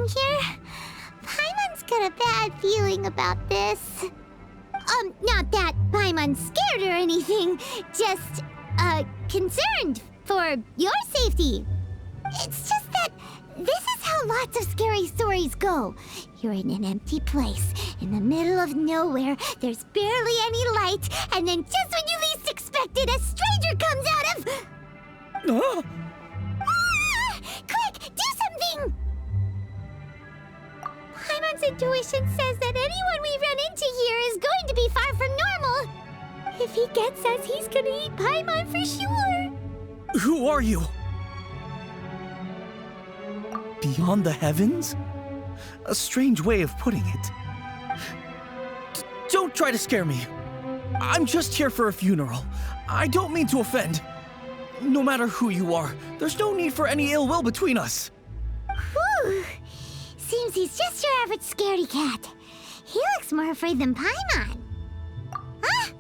working here? Paimon's got a bad feeling about this. Not that Paimon's scared or anything, just, concerned for your safety. It's just that this is how lots of scary stories go. You're in an empty place, in the middle of nowhere, there's barely any light, and then just when you least expect it, a stranger comes out of... Ah! Quick, do something! Paimon's intuition says that anyone we run into here is going to be far from normal. If he gets us, he's gonna eat Paimon for sure. Who are you? Beyond the heavens? A strange way of putting it. Don't try to scare me. I'm just here for a funeral. I don't mean to offend. No matter who you are, there's no need for any ill will between us. Whew. Seems he's just your average scaredy cat. He looks more afraid than Paimon. Huh?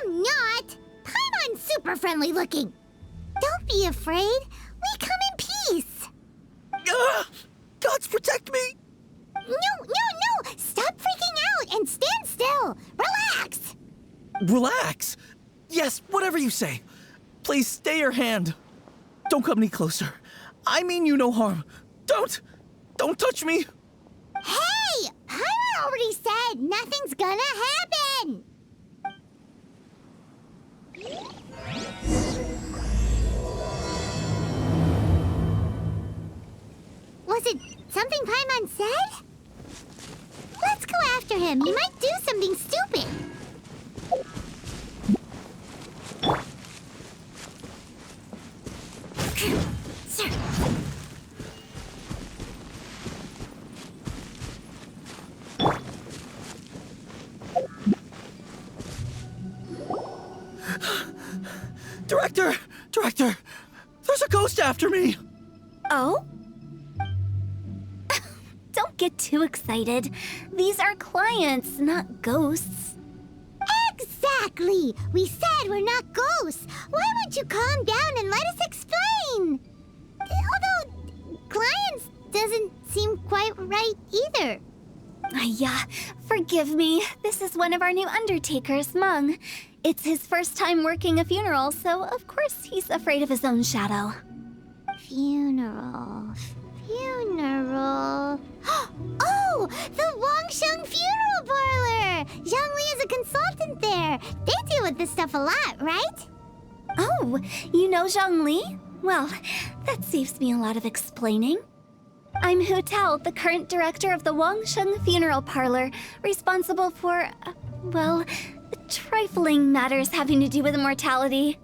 Am not! Paimon's super friendly looking. Don't be afraid. We come in peace. Gods protect me! No! Stop freaking out and stand still. Relax. Relax? Yes, whatever you say. Please stay your hand. Don't come any closer. I mean you no harm. Don't touch me. Hey! Paimon already said nothing's gonna happen. Was it something Paimon said? Let's go after him. He might do something stupid. Sir. Director, there's a ghost after me. Oh? Don't get too excited. These are clients, not ghosts. Exactly! We said we're not ghosts. Why won't you calm down and let us explain? Although, clients doesn't seem quite right either. Yeah, forgive me. This is one of our new undertakers, Mung. It's his first time working a funeral, so of course he's afraid of his own shadow. Funeral. Oh! The Wangsheng Funeral Parlor! Zhongli is a consultant there. They deal with this stuff a lot, right? Oh, you know Zhongli? Well, that saves me a lot of explaining. I'm Hu Tao, the current director of the Wangsheng Funeral Parlor, responsible for, trifling matters having to do with immortality.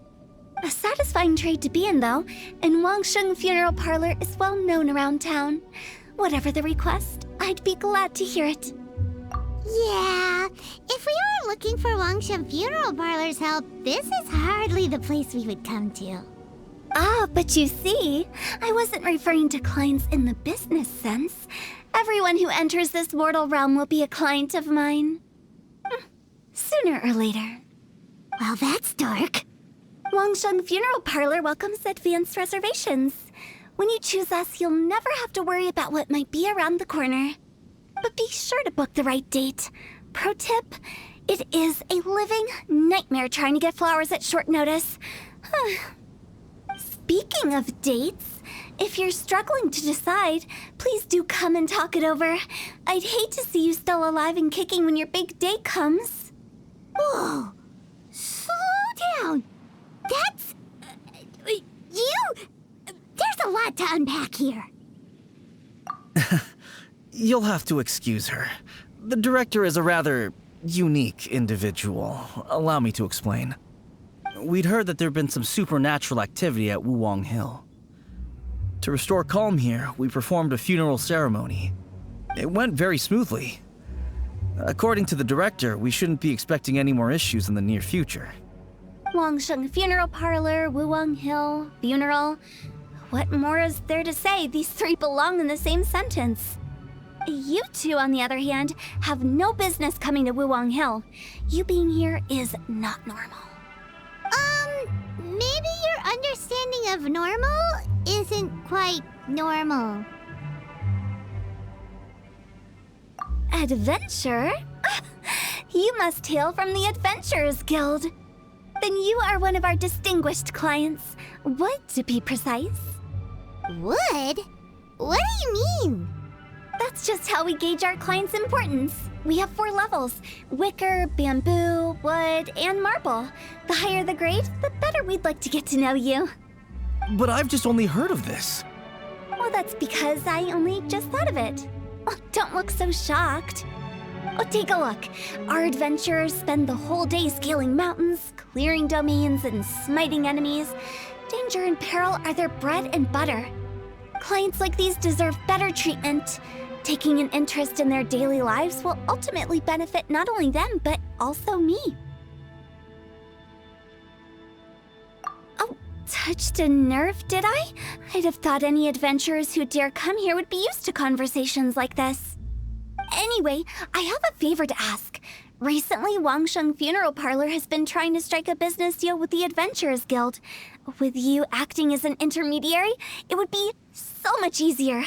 A satisfying trade to be in, though, and Wangsheng Funeral Parlor is well known around town. Whatever the request, I'd be glad to hear it. Yeah, if we were looking for Wangsheng Funeral Parlor's help, this is hardly the place we would come to. Ah, but you see, I wasn't referring to clients in the business sense. Everyone who enters this mortal realm will be a client of mine. Sooner or later. Well, that's dark. Wangsheng Funeral Parlor welcomes advanced reservations. When you choose us, you'll never have to worry about what might be around the corner. But be sure to book the right date. Pro tip, it is a living nightmare trying to get flowers at short notice. Speaking of dates, if you're struggling to decide, please do come and talk it over. I'd hate to see you still alive and kicking when your big day comes. Whoa! Slow down! That's... There's a lot to unpack here. You'll have to excuse her. The director is a rather unique individual. Allow me to explain. We'd heard that there'd been some supernatural activity at Wuwang Hill. To restore calm here, we performed a funeral ceremony. It went very smoothly. According to the director, we shouldn't be expecting any more issues in the near future. Wangsheng Funeral Parlor, Wuwang Hill, funeral. What more is there to say? These three belong in the same sentence. You two, on the other hand, have no business coming to Wuwang Hill. You being here is not normal. Maybe your understanding of normal isn't quite normal. Adventure? You must hail from the Adventurers Guild. Then you are one of our distinguished clients. Wood, to be precise. Wood? What do you mean? That's just how we gauge our clients' importance. We have 4 levels: wicker, bamboo, wood, and marble. The higher the grade, the better we'd like to get to know you. But I've just only heard of this. Well, that's because I only just thought of it. Oh, don't look so shocked. Oh, take a look. Our adventurers spend the whole day scaling mountains, clearing domains, and smiting enemies. Danger and peril are their bread and butter. Clients like these deserve better treatment. Taking an interest in their daily lives will ultimately benefit not only them, but also me. Oh, touched a nerve, did I? I'd have thought any adventurers who dare come here would be used to conversations like this. Anyway, I have a favor to ask. Recently, Wangsheng Funeral Parlor has been trying to strike a business deal with the Adventurers Guild. With you acting as an intermediary, it would be so much easier.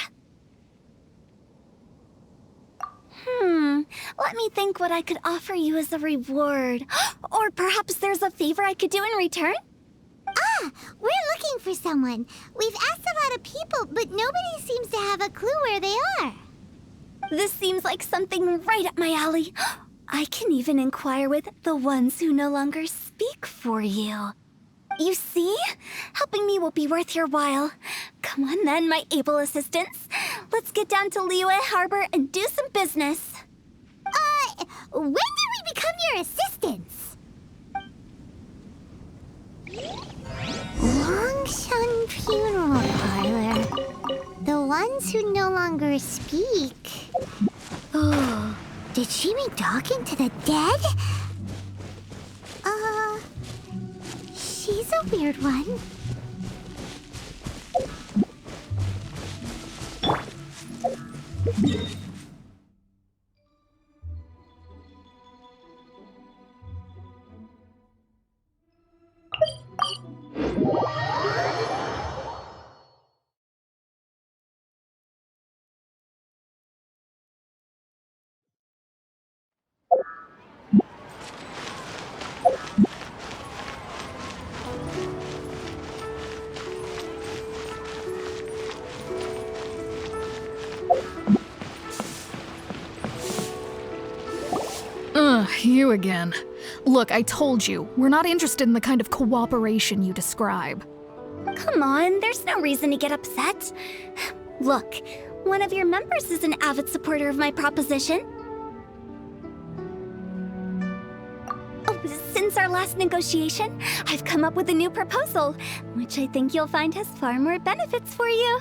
Let me think what I could offer you as a reward. Or perhaps there's a favor I could do in return? Ah, we're looking for someone. We've asked a lot of people, but nobody seems to have a clue where they are. This seems like something right up my alley. I can even inquire with the ones who no longer speak for you. You see? Helping me will be worth your while. Come on then, my able assistants. Let's get down to Liyue Harbor and do some business. When did we become your assistants? Longshun Funeral Parlor. The ones who no longer speak. Oh, did she mean talking to the dead? She's a weird one. You again. Look, I told you, we're not interested in the kind of cooperation you describe. Come on, there's no reason to get upset. Look, one of your members is an avid supporter of my proposition. Oh, since our last negotiation, I've come up with a new proposal, which I think you'll find has far more benefits for you.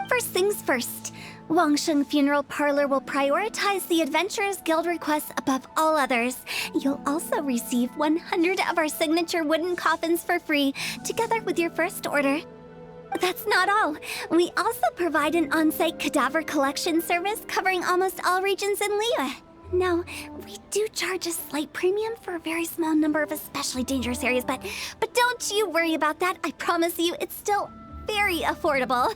First things first, Wangsheng Funeral Parlor will prioritize the Adventurers Guild requests above all others. You'll also receive 100 of our signature wooden coffins for free, together with your first order. That's not all. We also provide an on-site cadaver collection service covering almost all regions in Liyue. Now, we do charge a slight premium for a very small number of especially dangerous areas, but don't you worry about that. I promise you, it's still very affordable.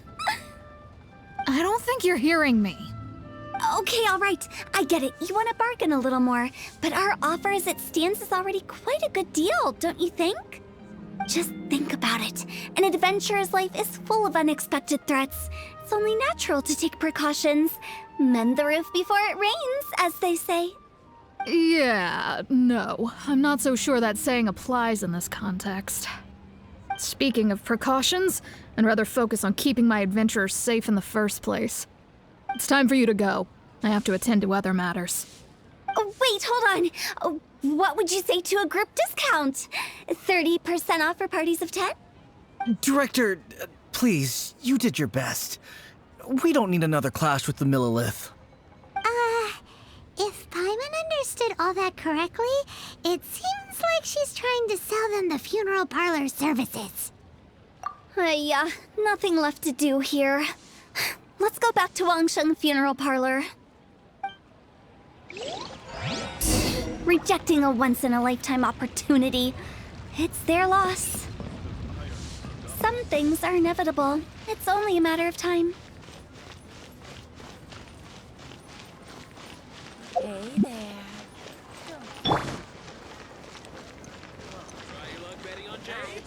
I don't think you're hearing me. Okay, all right. I get it. You want to bargain a little more. But our offer as it stands is already quite a good deal, don't you think? Just think about it. An adventurer's life is full of unexpected threats. It's only natural to take precautions. Mend the roof before it rains, as they say. Yeah, no. I'm not so sure that saying applies in this context. Speaking of precautions, I'd rather focus on keeping my adventurers safe in the first place. It's time for you to go. I have to attend to other matters. Oh, wait, hold on. Oh, what would you say to a group discount? 30% off for parties of 10? Director, please, you did your best. We don't need another clash with the Millilith. If Paimon understood all that correctly, it seems like she's trying to sell them the funeral parlor services. Yeah, nothing left to do here. Let's go back to Wangsheng Funeral Parlor. Rejecting a once-in-a-lifetime opportunity. It's their loss. Some things are inevitable. It's only a matter of time. Hey there. Try your luck betting on Jade?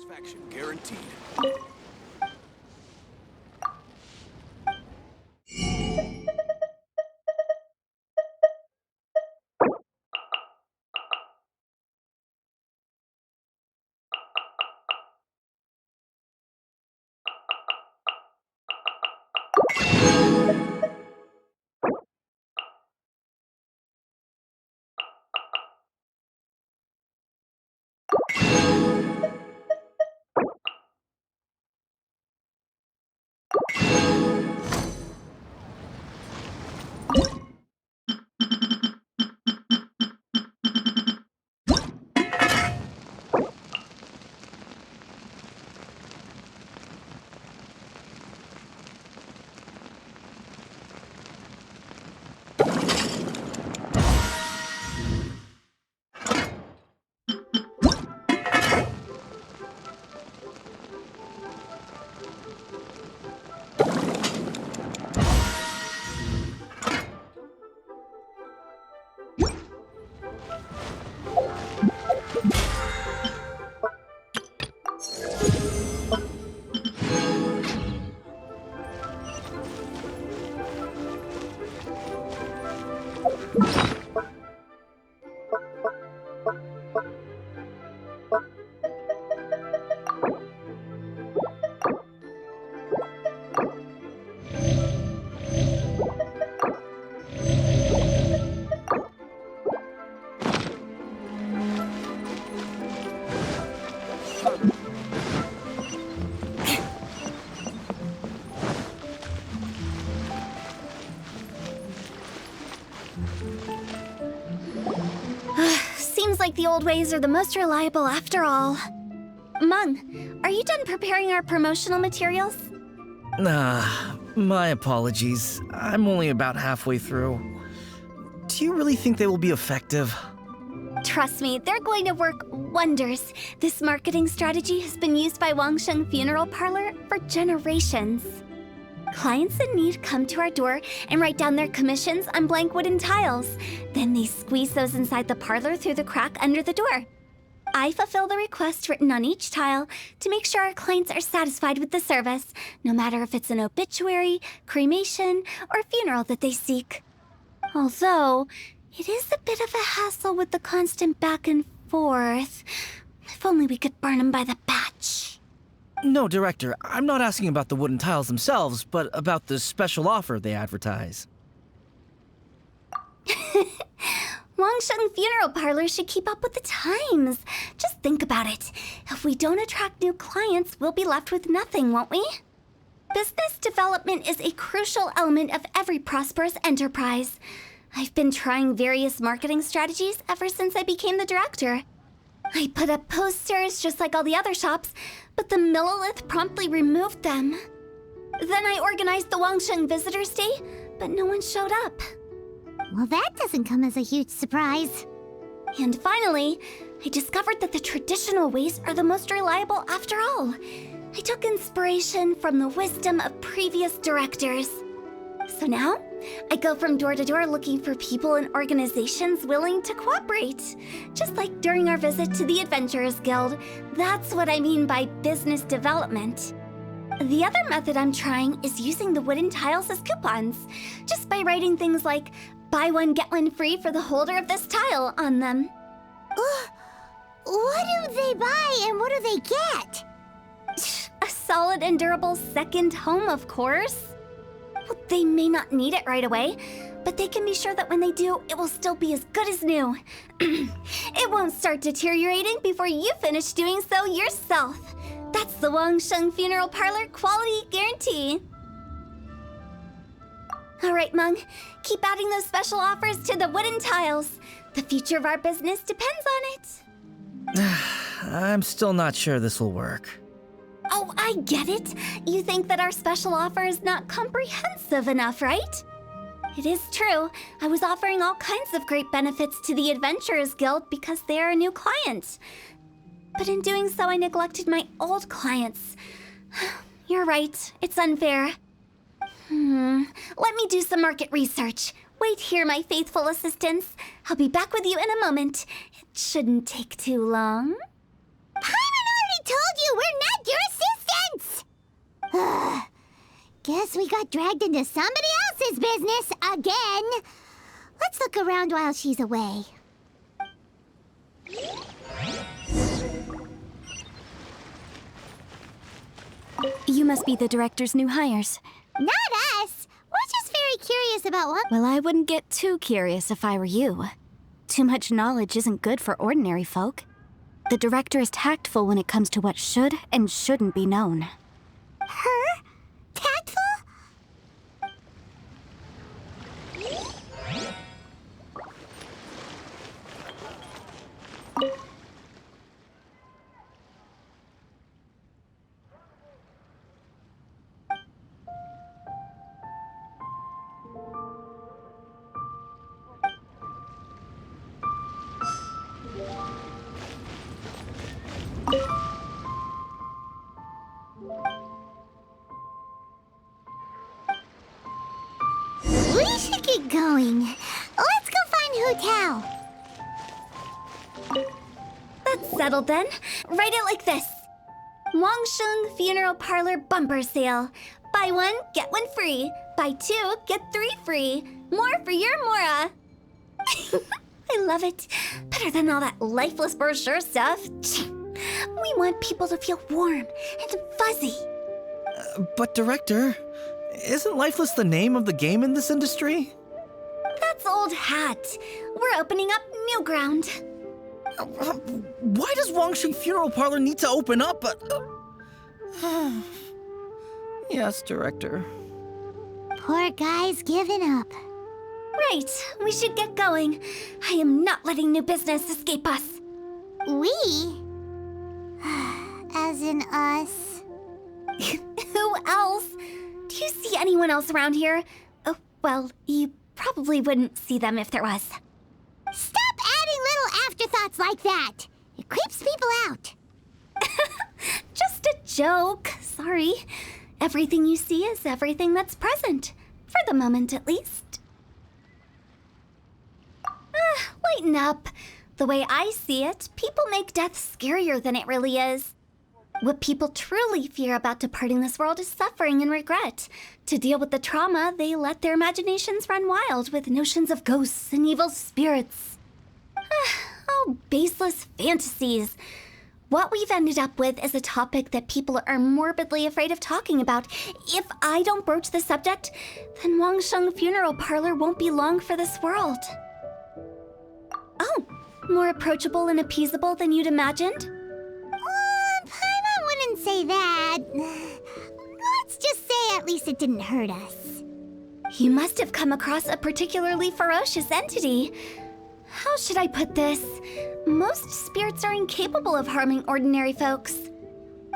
Satisfaction guaranteed. Seems like the old ways are the most reliable after all. Mung, are you done preparing our promotional materials? My apologies. I'm only about halfway through. Do you really think they will be effective? Trust me, they're going to work wonders. This marketing strategy has been used by Wangsheng Funeral Parlor for generations. Clients in need come to our door and write down their commissions on blank wooden tiles. Then they squeeze those inside the parlor through the crack under the door. I fulfill the request written on each tile to make sure our clients are satisfied with the service, no matter if it's an obituary, cremation, or funeral that they seek. Although, it is a bit of a hassle with the constant back and forth. If only we could burn them by the batch. No, Director, I'm not asking about the wooden tiles themselves, but about the special offer they advertise. Wangsheng Funeral Parlor should keep up with the times. Just think about it. If we don't attract new clients, we'll be left with nothing, won't we? Business development is a crucial element of every prosperous enterprise. I've been trying various marketing strategies ever since I became the director. I put up posters just like all the other shops, but the Millilith promptly removed them. Then I organized the Wangsheng Visitors Day, but no one showed up. Well, that doesn't come as a huge surprise. And finally, I discovered that the traditional ways are the most reliable after all. I took inspiration from the wisdom of previous directors. So now, I go from door to door looking for people and organizations willing to cooperate. Just like during our visit to the Adventurers Guild. That's what I mean by business development. The other method I'm trying is using the wooden tiles as coupons. Just by writing things like, buy one, get one free for the holder of this tile on them. What do they buy and what do they get? A solid and durable second home, of course. Well, they may not need it right away, but they can be sure that when they do, it will still be as good as new. It won't start deteriorating before you finish doing so yourself. That's the Wangsheng Funeral Parlor quality guarantee. All right, Meng, keep adding those special offers to the wooden tiles. The future of our business depends on it. I'm still not sure this will work. Oh, I get it. You think that our special offer is not comprehensive enough, right? It is true. I was offering all kinds of great benefits to the Adventurers Guild because they are a new client. But in doing so, I neglected my old clients. You're right. It's unfair. Let me do some market research. Wait here, my faithful assistants. I'll be back with you in a moment. It shouldn't take too long. Paimon already told you we're not your assistants! Guess we got dragged into somebody else's business again. Let's look around while she's away. You must be the director's new hires. Not us! We're just very curious about what... Well, I wouldn't get too curious if I were you. Too much knowledge isn't good for ordinary folk. The director is tactful when it comes to what should and shouldn't be known. Her? Tactful? We should get going. Let's go find Hu Tao. That's settled then. Write it like this. Wangsheng Funeral Parlor Bumper Sale. Buy one, get one free. Buy two, get three free. More for your Mora. I love it. Better than all that lifeless brochure stuff. We want people to feel warm and fuzzy. But Director, isn't Lifeless the name of the game in this industry? That's old hat. We're opening up new ground. Why does Wangsheng Funeral Parlor need to open up? Yes, Director. Poor guy's given up. Right, we should get going. I am not letting new business escape us. We? As in us. Who else? Do you see anyone else around here? Oh, well, you probably wouldn't see them if there was. Stop adding little afterthoughts like that. It creeps people out. Just a joke. Sorry. Everything you see is everything that's present. For the moment, at least. Lighten up. The way I see it, people make death scarier than it really is. What people truly fear about departing this world is suffering and regret. To deal with the trauma, they let their imaginations run wild with notions of ghosts and evil spirits. Oh, baseless fantasies. What we've ended up with is a topic that people are morbidly afraid of talking about. If I don't broach the subject, then Wangsheng Funeral Parlor won't be long for this world. Oh, more approachable and appeasable than you'd imagined? Paimon wouldn't say that. Let's just say at least it didn't hurt us. You must have come across a particularly ferocious entity. How should I put this? Most spirits are incapable of harming ordinary folks.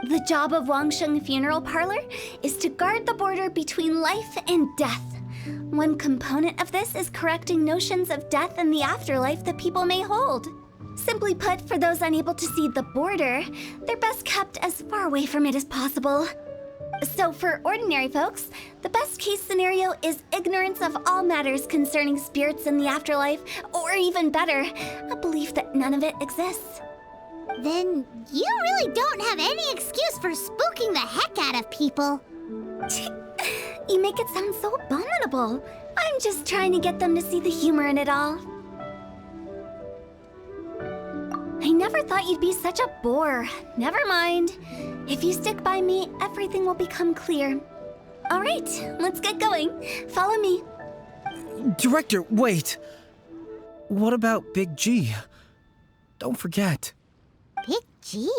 The job of Wangsheng Funeral Parlor is to guard the border between life and death. One component of this is correcting notions of death and the afterlife that people may hold. Simply put, for those unable to see the border, they're best kept as far away from it as possible. So for ordinary folks, the best case scenario is ignorance of all matters concerning spirits in the afterlife, or even better, a belief that none of it exists. Then you really don't have any excuse for spooking the heck out of people. You make it sound so abominable. I'm just trying to get them to see the humor in it all. I never thought you'd be such a bore. Never mind. If you stick by me, everything will become clear. All right, let's get going. Follow me. Director, wait! What about Big G? Don't forget. Big G?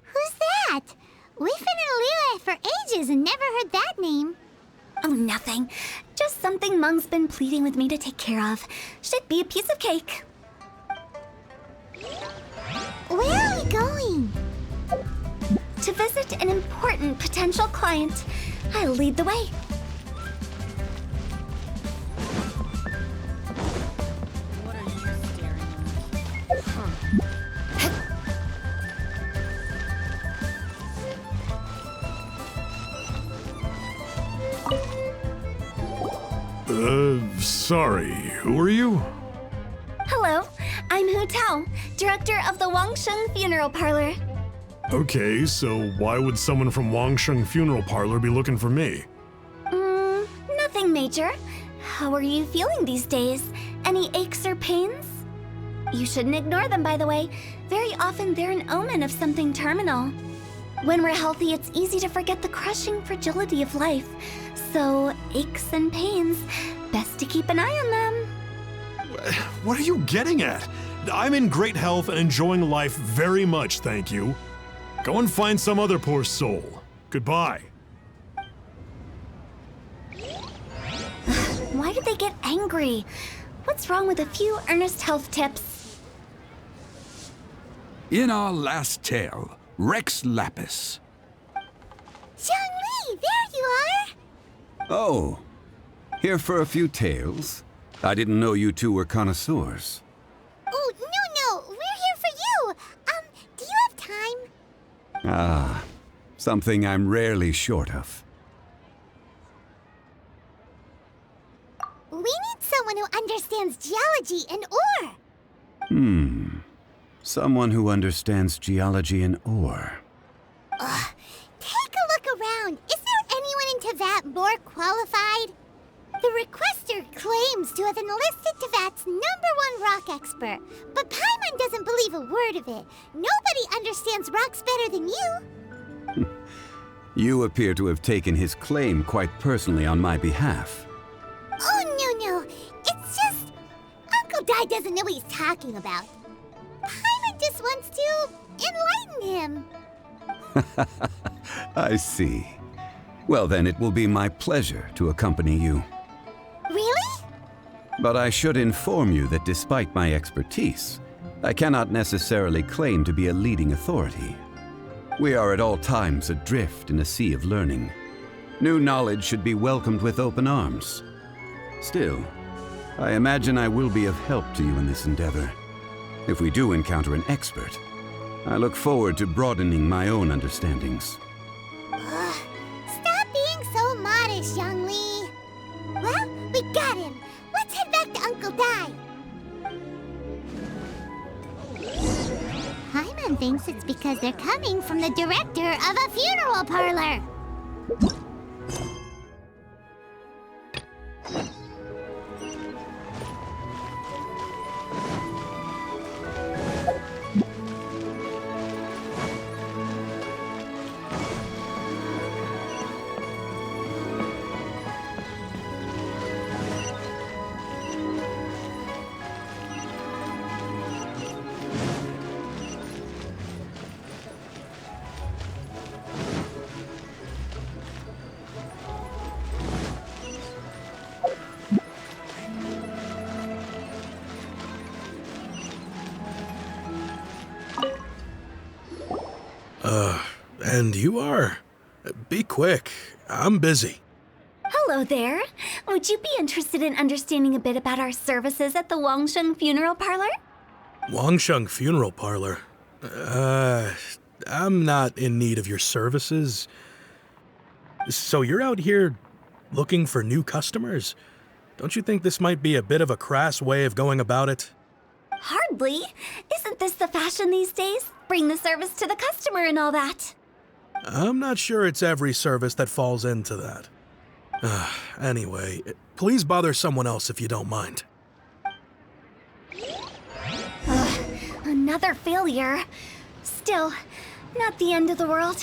Who's that? We've been in Liyue for ages and never heard that name. Oh, nothing. Just something Mung's been pleading with me to take care of. Should be a piece of cake. Where are we going? To visit an important potential client. I'll lead the way. What are you staring Sorry, who are you? Hello, I'm Hu Tao, director of the Wangsheng Funeral Parlor. Okay, so why would someone from Wangsheng Funeral Parlor be looking for me? Nothing major. How are you feeling these days? Any aches or pains? You shouldn't ignore them, by the way. Very often they're an omen of something terminal. When we're healthy, it's easy to forget the crushing fragility of life. So, aches and pains, best to keep an eye on them. What are you getting at? I'm in great health and enjoying life very much, thank you. Go and find some other poor soul. Goodbye. Why did they get angry? What's wrong with a few earnest health tips? In our last tale, Rex Lapis. Xiangli, there you are! Oh, here for a few tales? I didn't know you two were connoisseurs. Oh, no, we're here for you! Do you have time? Ah, something I'm rarely short of. We need someone who understands geology and ore! Someone who understands geology and ore. Take a look around. Is there anyone in Teyvat more qualified? The requester claims to have enlisted Teyvat's #1 rock expert, but Paimon doesn't believe a word of it. Nobody understands rocks better than you. You appear to have taken his claim quite personally on my behalf. Oh, no. It's just... Uncle Dai doesn't know what he's talking about. Paimon just wants to enlighten him. I see. Well, then it will be my pleasure to accompany you. Really? But I should inform you that despite my expertise, I cannot necessarily claim to be a leading authority. We are at all times adrift in a sea of learning. New knowledge should be welcomed with open arms. Still, I imagine I will be of help to you in this endeavor. If we do encounter an expert, I look forward to broadening my own understandings. Stop being so modest, Xiangli. Well, we got him. Let's head back to Uncle Dai. Paimon thinks it's because they're coming from the director of a funeral parlor. And you are? Be quick. I'm busy. Hello there. Would you be interested in understanding a bit about our services at the Wangsheng Funeral Parlor? Wangsheng Funeral Parlor. I'm not in need of your services. So you're out here looking for new customers? Don't you think this might be a bit of a crass way of going about it? Hardly. Isn't this the fashion these days? Bring the service to the customer and all that. I'm not sure it's every service that falls into that. Anyway, please bother someone else if you don't mind. Another failure. Still, not the end of the world.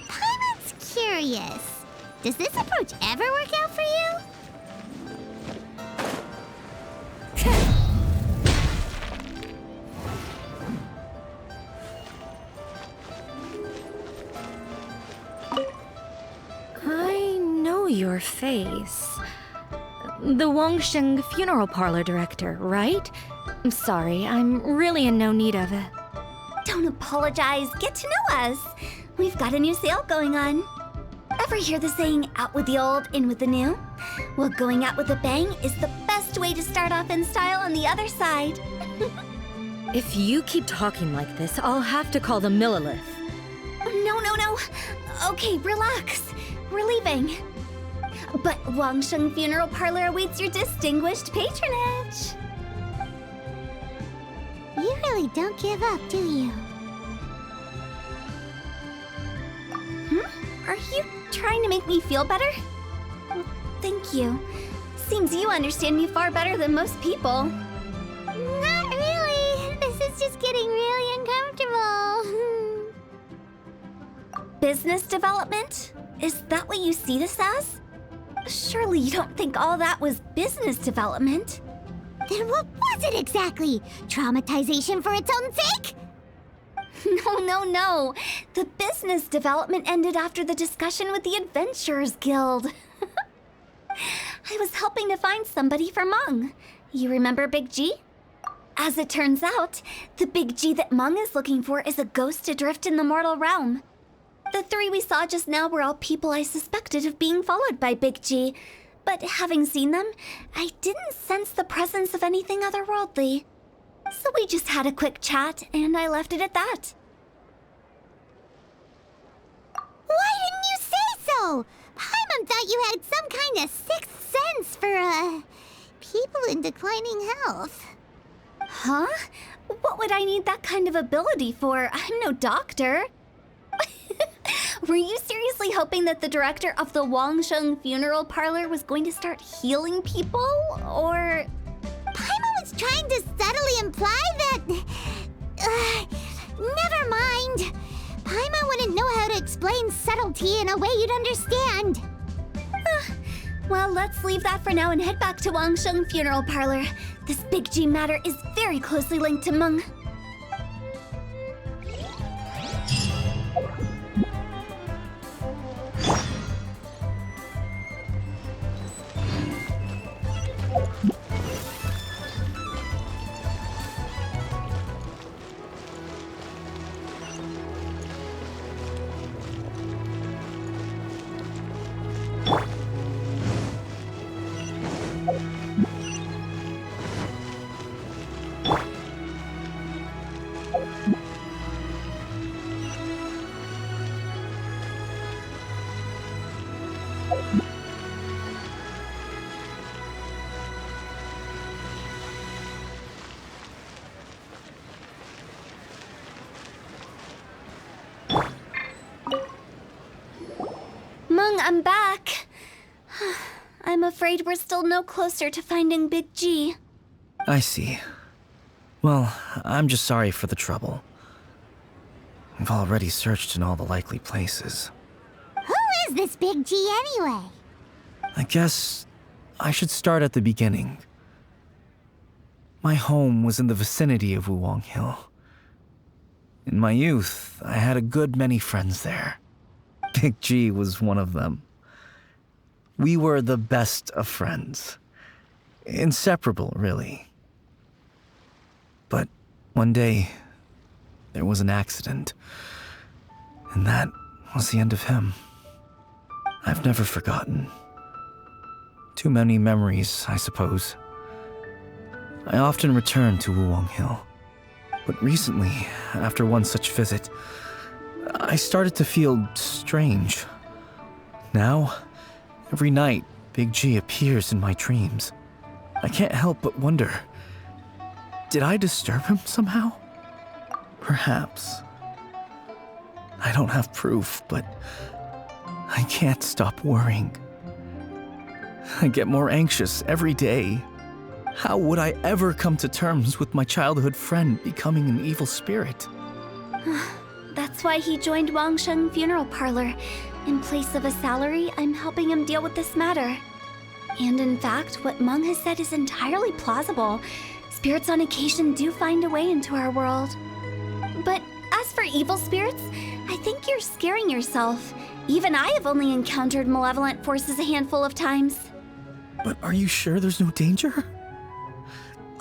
Paimon's curious. Does this approach ever work out for you? I know your face. The Wangsheng Funeral Parlor director, right? I'm sorry, I'm really in no need of it. Don't apologize. Get to know us. We've got a new sale going on. Ever hear the saying, out with the old, in with the new? Well, going out with a bang is the best way to start off in style on the other side. If you keep talking like this, I'll have to call the Millilith. No. Okay, relax. We're leaving. But Wangsheng Funeral Parlor awaits your distinguished patronage. You really don't give up, do you? Are you trying to make me feel better? Well, thank you. Seems you understand me far better than most people. Not really. This is just getting really uncomfortable. Business development? Is that what you see this as? Surely you don't think all that was business development? Then what was it exactly? Traumatization for its own sake? No. The business development ended after the discussion with the Adventurers Guild. I was helping to find somebody for Meng. You remember Big G? As it turns out, the Big G that Meng is looking for is a ghost adrift in the mortal realm. The three we saw just now were all people I suspected of being followed by Big G, but having seen them, I didn't sense the presence of anything otherworldly. So we just had a quick chat, and I left it at that. Why didn't you say so? Paimon thought you had some kind of sixth sense for, people in declining health. Huh? What would I need that kind of ability for? I'm no doctor. Were you seriously hoping that the director of the Wangsheng Funeral Parlor was going to start healing people, or...? Paimon was trying to subtly imply that... never mind. Paimon wouldn't know how to explain subtlety in a way you'd understand. Well, let's leave that for now and head back to Wangsheng Funeral Parlor. This Big G matter is very closely linked to Meng. Meng, I'm back. I'm afraid we're still no closer to finding Big G. I see. Well, I'm just sorry for the trouble. We've already searched in all the likely places. Who is this Big G anyway? I guess I should start at the beginning. My home was in the vicinity of Wuwang Hill. In my youth, I had a good many friends there. Big G was one of them. We were the best of friends. Inseparable, really. But one day, there was an accident. And that was the end of him. I've never forgotten. Too many memories, I suppose. I often return to Wuwang Hill. But recently, after one such visit, I started to feel strange. Now, every night, Big G appears in my dreams. I can't help but wonder, did I disturb him somehow? Perhaps. I don't have proof, but I can't stop worrying. I get more anxious every day. How would I ever come to terms with my childhood friend becoming an evil spirit? That's why he joined Wangsheng Funeral Parlor. In place of a salary, I'm helping him deal with this matter. And in fact, what Meng has said is entirely plausible. Spirits on occasion do find a way into our world. But as for evil spirits, I think you're scaring yourself. Even I have only encountered malevolent forces a handful of times. But are you sure there's no danger?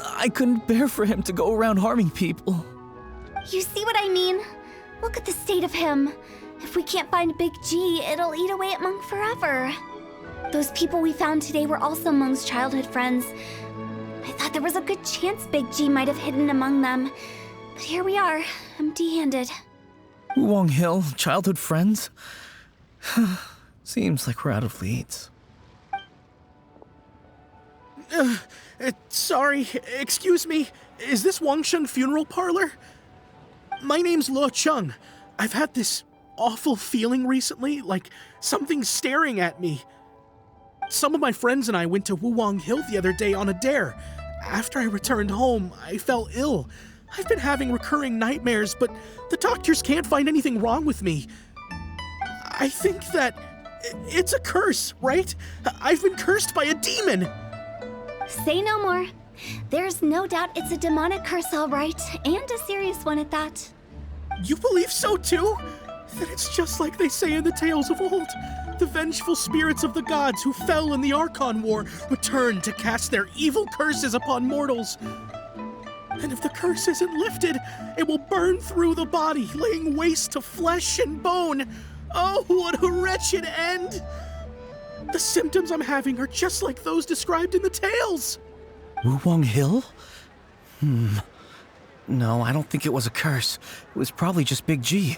I couldn't bear for him to go around harming people. You see what I mean? Look at the state of him. If we can't find Big G, it'll eat away at Meng forever. Those people we found today were also Meng's childhood friends. I thought there was a good chance Big G might have hidden among them. But here we are, empty-handed. Wulong Hill, childhood friends? Seems like we're out of leads. Sorry, excuse me. Is this Wangsheng Funeral Parlor? My name's Luo Chung. I've had this awful feeling recently, like something's staring at me. Some of my friends and I went to Wulong Hill the other day on a dare. After I returned home, I fell ill. I've been having recurring nightmares, but the doctors can't find anything wrong with me. I think that it's a curse, right? I've been cursed by a demon. Say no more. There's no doubt it's a demonic curse, all right, and a serious one at that. You believe so too? Then it's just like they say in the tales of old. The vengeful spirits of the gods who fell in the Archon War return to cast their evil curses upon mortals. And if the curse isn't lifted, it will burn through the body, laying waste to flesh and bone. Oh, what a wretched end! The symptoms I'm having are just like those described in the tales. Wulong Hill? No, I don't think it was a curse. It was probably just Big G.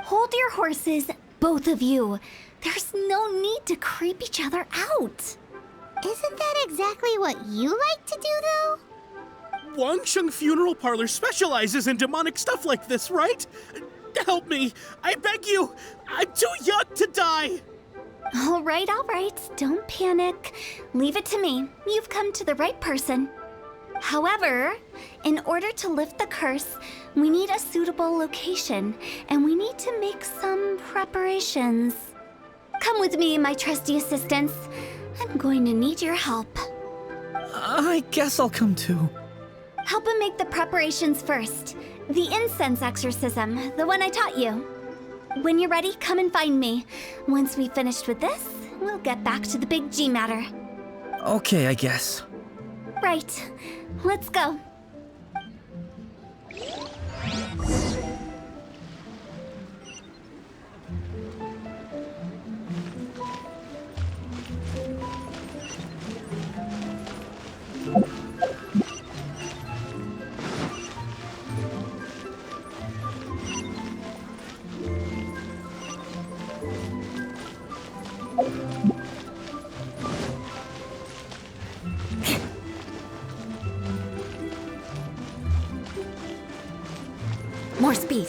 Hold your horses, both of you. There's no need to creep each other out. Isn't that exactly what you like to do, though? Wangsheng Funeral Parlor specializes in demonic stuff like this, right? Help me, I beg you. I'm too young to die. All right, don't panic. Leave it to me. You've come to the right person. However, in order to lift the curse, we need a suitable location, and we need to make some preparations. Come with me, my trusty assistants. I'm going to need your help. I guess I'll come too. Help him make the preparations first. The incense exorcism, the one I taught you. When you're ready, come and find me. Once we've finished with this, we'll get back to the Big G matter. Okay, I guess. Right. Let's go. More speed.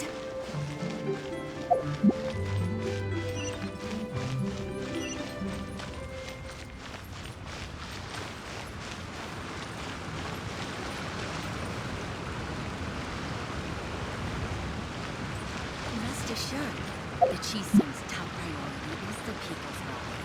Rest assured, the Chisen's top priority is the people's welfare.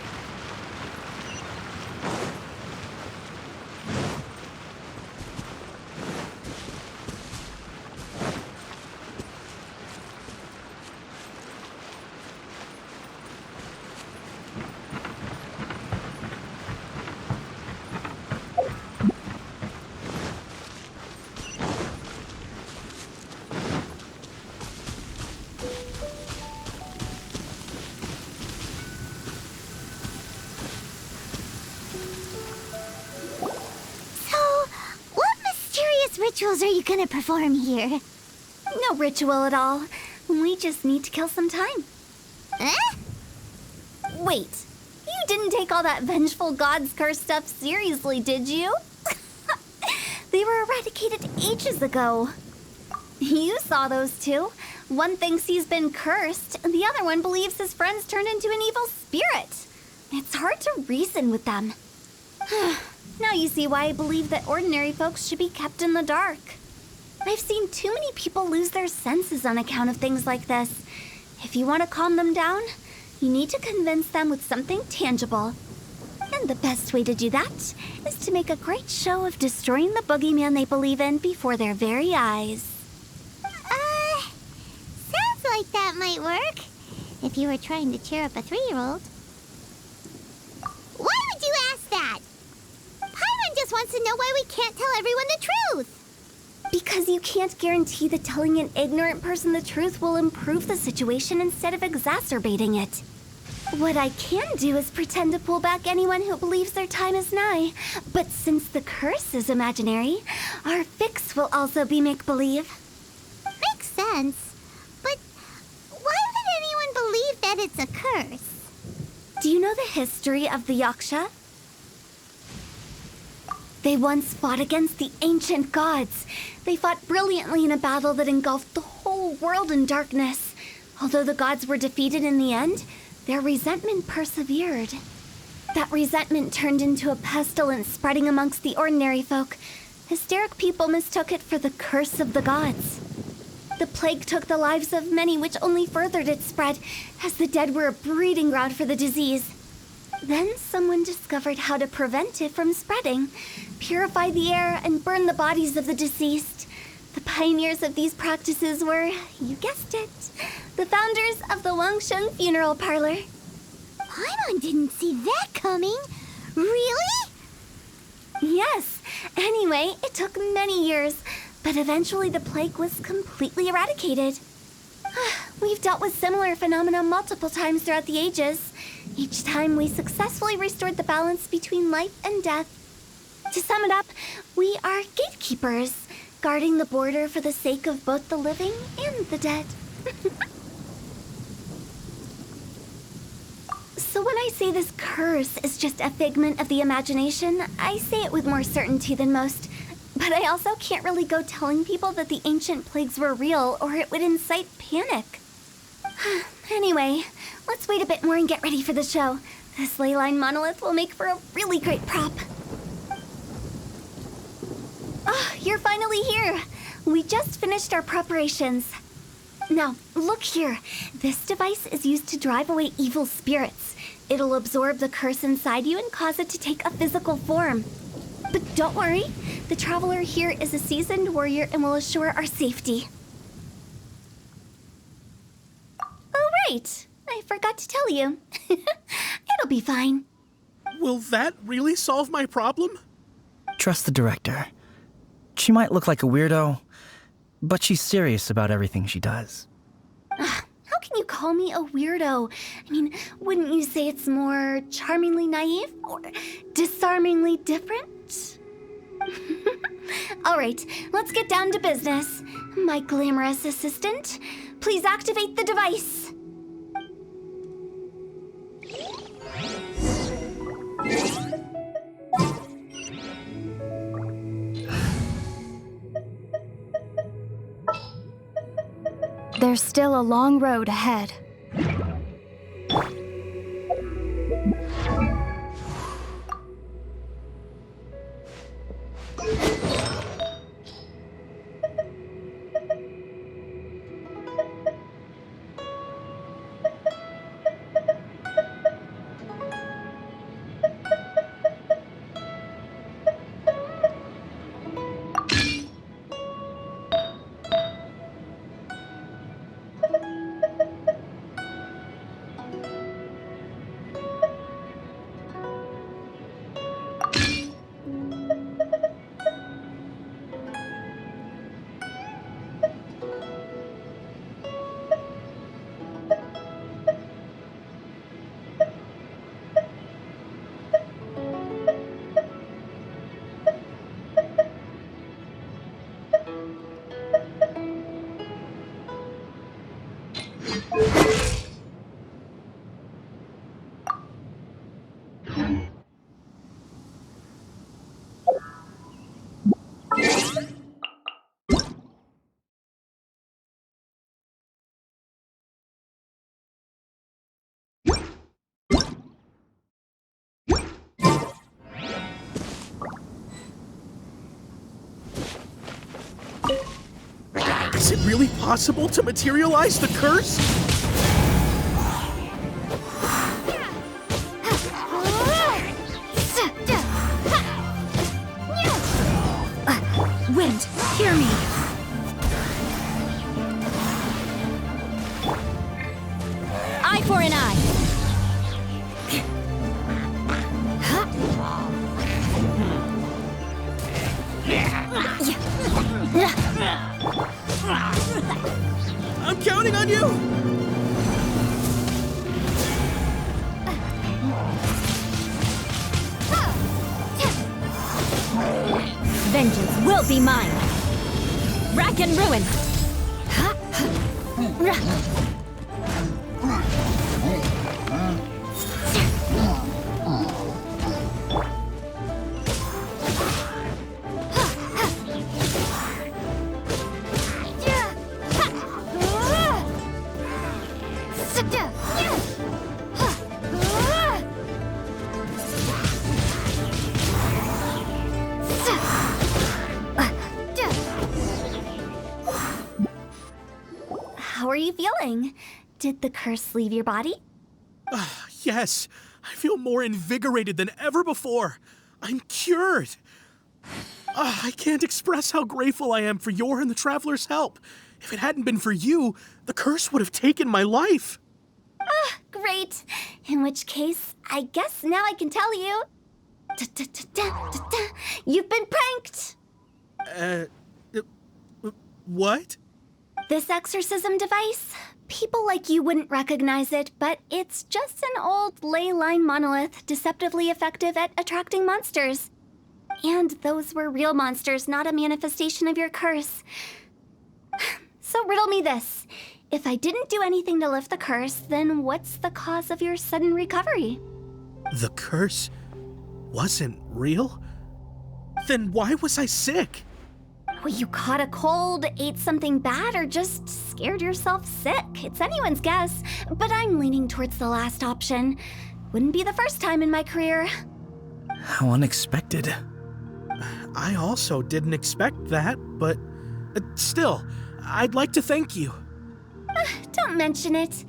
Rituals are you gonna perform here? No ritual at all. We just need to kill some time. Eh? Wait, you didn't take all that vengeful god's curse stuff seriously, did you? They were eradicated ages ago. You saw those two. One thinks he's been cursed, and the other one believes his friends turned into an evil spirit. It's hard to reason with them. Now you see why I believe that ordinary folks should be kept in the dark. I've seen too many people lose their senses on account of things like this. If you want to calm them down, you need to convince them with something tangible. And the best way to do that is to make a great show of destroying the boogeyman they believe in before their very eyes. Sounds like that might work. If you were trying to cheer up a 3-year-old. Why would you ask that? Paimon just wants to know why we can't tell everyone the truth. Because you can't guarantee that telling an ignorant person the truth will improve the situation instead of exacerbating it. What I can do is pretend to pull back anyone who believes their time is nigh. But since the curse is imaginary, our fix will also be make-believe. Makes sense. But why would anyone believe that it's a curse? Do you know the history of the Yaksha? They once fought against the ancient gods. They fought brilliantly in a battle that engulfed the whole world in darkness. Although the gods were defeated in the end, their resentment persevered. That resentment turned into a pestilence spreading amongst the ordinary folk. Hysteric people mistook it for the curse of the gods. The plague took the lives of many, which only furthered its spread, as the dead were a breeding ground for the disease. Then someone discovered how to prevent it from spreading, purify the air, and burn the bodies of the deceased. The pioneers of these practices were, you guessed it, the founders of the Wangsheng Funeral Parlor. Paimon didn't see that coming. Really? Yes. Anyway, it took many years, but eventually the plague was completely eradicated. We've dealt with similar phenomena multiple times throughout the ages. Each time we successfully restored the balance between life and death. To sum it up, we are gatekeepers, guarding the border for the sake of both the living and the dead. So when I say this curse is just a figment of the imagination, I say it with more certainty than most. But I also can't really go telling people that the ancient plagues were real, or it would incite panic. Anyway, let's wait a bit more and get ready for the show. This ley line monolith will make for a really great prop. Oh, you're finally here. We just finished our preparations. Now, look here. This device is used to drive away evil spirits. It'll absorb the curse inside you and cause it to take a physical form. But don't worry, the traveler here is a seasoned warrior and will assure our safety. Oh, right. I forgot to tell you. It'll be fine. Will that really solve my problem? Trust the director. She might look like a weirdo, but she's serious about everything she does. How can you call me a weirdo? I mean, wouldn't you say it's more charmingly naive or disarmingly different? All right, let's get down to business. My glamorous assistant, please activate the device. There's still a long road ahead. Is it really possible to materialize the curse? Wind, hear me. Eye for an eye. I'm counting on you! Vengeance will be mine. Rack and ruin. How are you feeling? Did the curse leave your body? Yes, I feel more invigorated than ever before. I'm cured. I can't express how grateful I am for your and the Traveler's help. If it hadn't been for you, the curse would have taken my life. Great. In which case, I guess now I can tell you. You've been pranked! What? This exorcism device, people like you wouldn't recognize it, but it's just an old ley line monolith deceptively effective at attracting monsters. And those were real monsters, not a manifestation of your curse. So riddle me this. If I didn't do anything to lift the curse, then what's the cause of your sudden recovery? The curse wasn't real? Then why was I sick? Well, you caught a cold, ate something bad, or just scared yourself sick. It's anyone's guess, but I'm leaning towards the last option. Wouldn't be the first time in my career. How unexpected. I also didn't expect that, but still, I'd like to thank you. Don't mention it.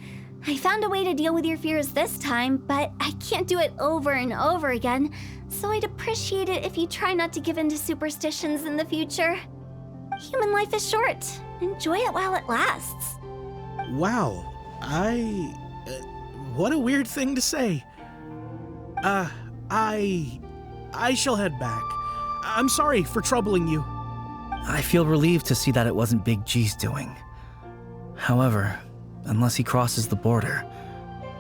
I found a way to deal with your fears this time, but I can't do it over and over again, so I'd appreciate it if you try not to give in to superstitions in the future. Human life is short. Enjoy it while it lasts. Wow, what a weird thing to say. I shall head back. I'm sorry for troubling you. I feel relieved to see that it wasn't Big G's doing. However, unless he crosses the border,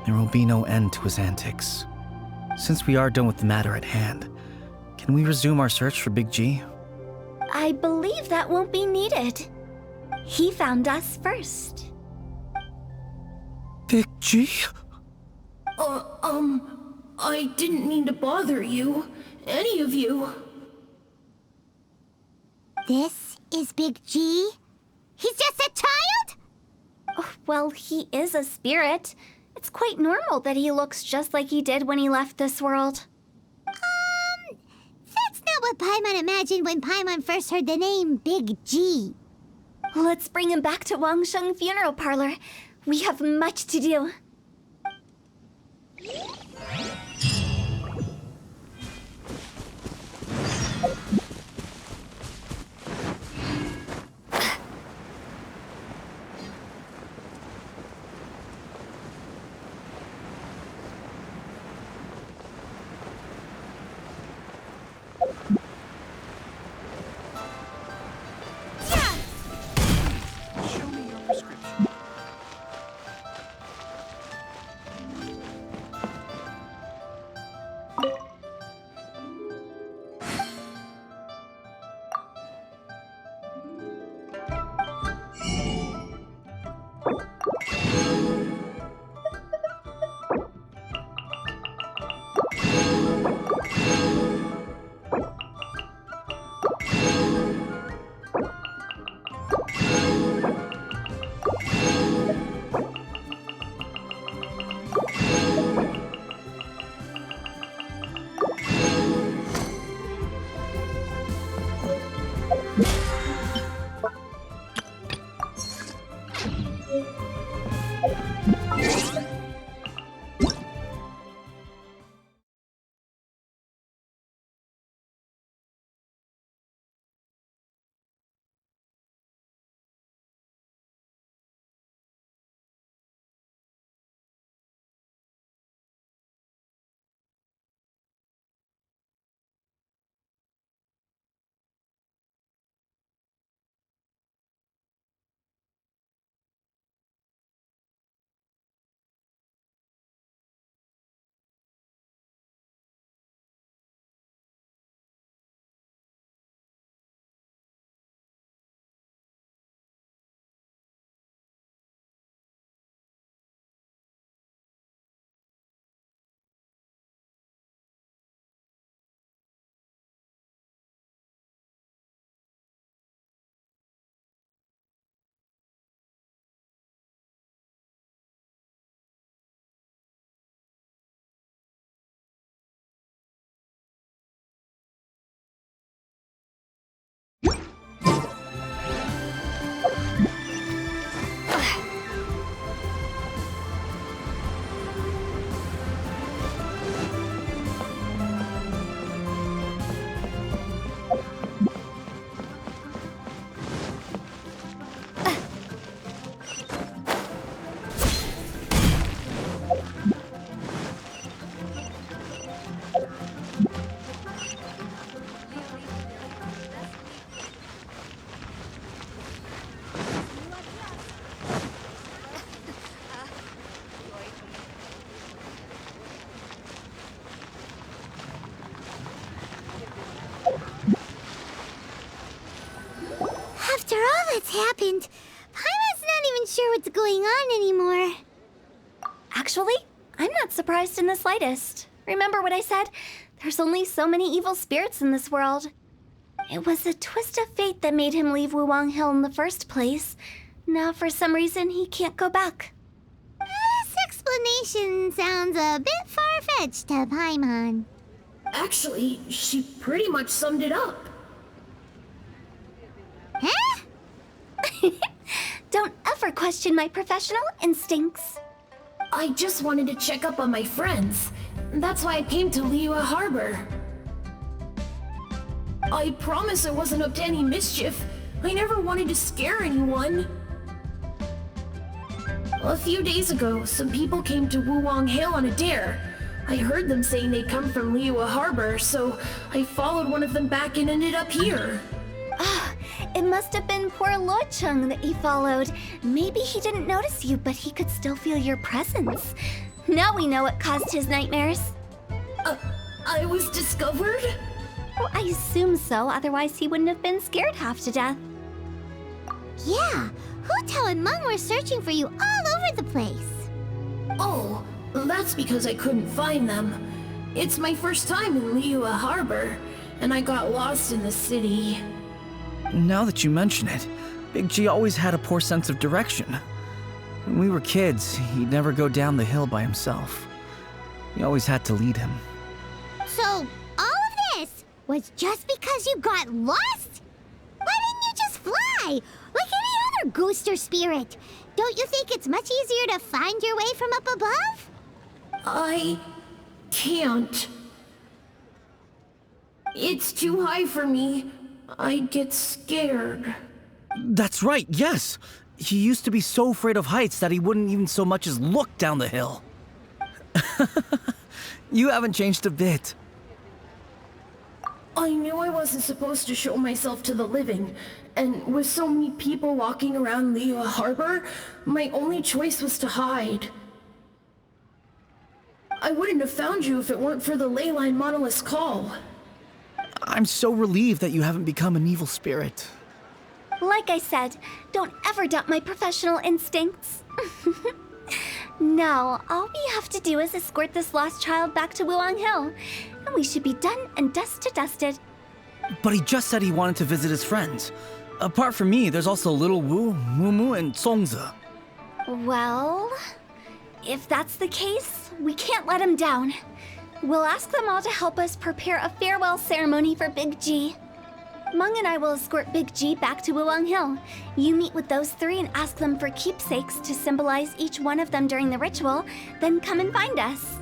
there will be no end to his antics. Since we are done with the matter at hand, can we resume our search for Big G? I believe that won't be needed. He found us first. Big G? I didn't mean to bother you. Any of you. This is Big G? He's just a child? Oh, well, he is a spirit. It's quite normal that he looks just like he did when he left this world. That's not what Paimon imagined when Paimon first heard the name Big G. Let's bring him back to Wangsheng Funeral Parlor. We have much to do. what's happened. Paimon's not even sure what's going on anymore. Actually, I'm not surprised in the slightest. Remember what I said? There's only so many evil spirits in this world. It was a twist of fate that made him leave Wuwang Hill in the first place. Now, for some reason, he can't go back. This explanation sounds a bit far-fetched to Paimon. Actually, she pretty much summed it up. Huh? Don't ever question my professional instincts. I just wanted to check up on my friends. That's why I came to Liyue Harbor. I promise I wasn't up to any mischief. I never wanted to scare anyone. A few days ago, some people came to Wuwang Hill on a dare. I heard them saying they'd come from Liyue Harbor, so I followed one of them back and ended up here. It must have been poor Luocheng that you followed. Maybe he didn't notice you, but he could still feel your presence. Now we know what caused his nightmares. I was discovered? Well, I assume so, otherwise he wouldn't have been scared half to death. Yeah, Hu Tao and Meng were searching for you all over the place. Oh, that's because I couldn't find them. It's my first time in Liyue Harbor, and I got lost in the city. Now that you mention it, Big G always had a poor sense of direction. When we were kids, he'd never go down the hill by himself. We always had to lead him. So, all of this was just because you got lost? Why didn't you just fly? Like any other ghost or spirit? Don't you think it's much easier to find your way from up above? I can't. It's too high for me. I'd get scared. That's right, yes! He used to be so afraid of heights that he wouldn't even so much as look down the hill. You haven't changed a bit. I knew I wasn't supposed to show myself to the living, and with so many people walking around Liyue Harbor, my only choice was to hide. I wouldn't have found you if it weren't for the Leyline Monolith's call. I'm so relieved that you haven't become an evil spirit. Like I said, don't ever doubt my professional instincts. Now, all we have to do is escort this lost child back to Wuwang Hill, and we should be done and dusted. But he just said he wanted to visit his friends. Apart from me, there's also Little Wu, Mumu, and Songze. Well, if that's the case, we can't let him down. We'll ask them all to help us prepare a farewell ceremony for Big G. Meng and I will escort Big G back to Wuwang Hill. You meet with those three and ask them for keepsakes to symbolize each one of them during the ritual, then come and find us.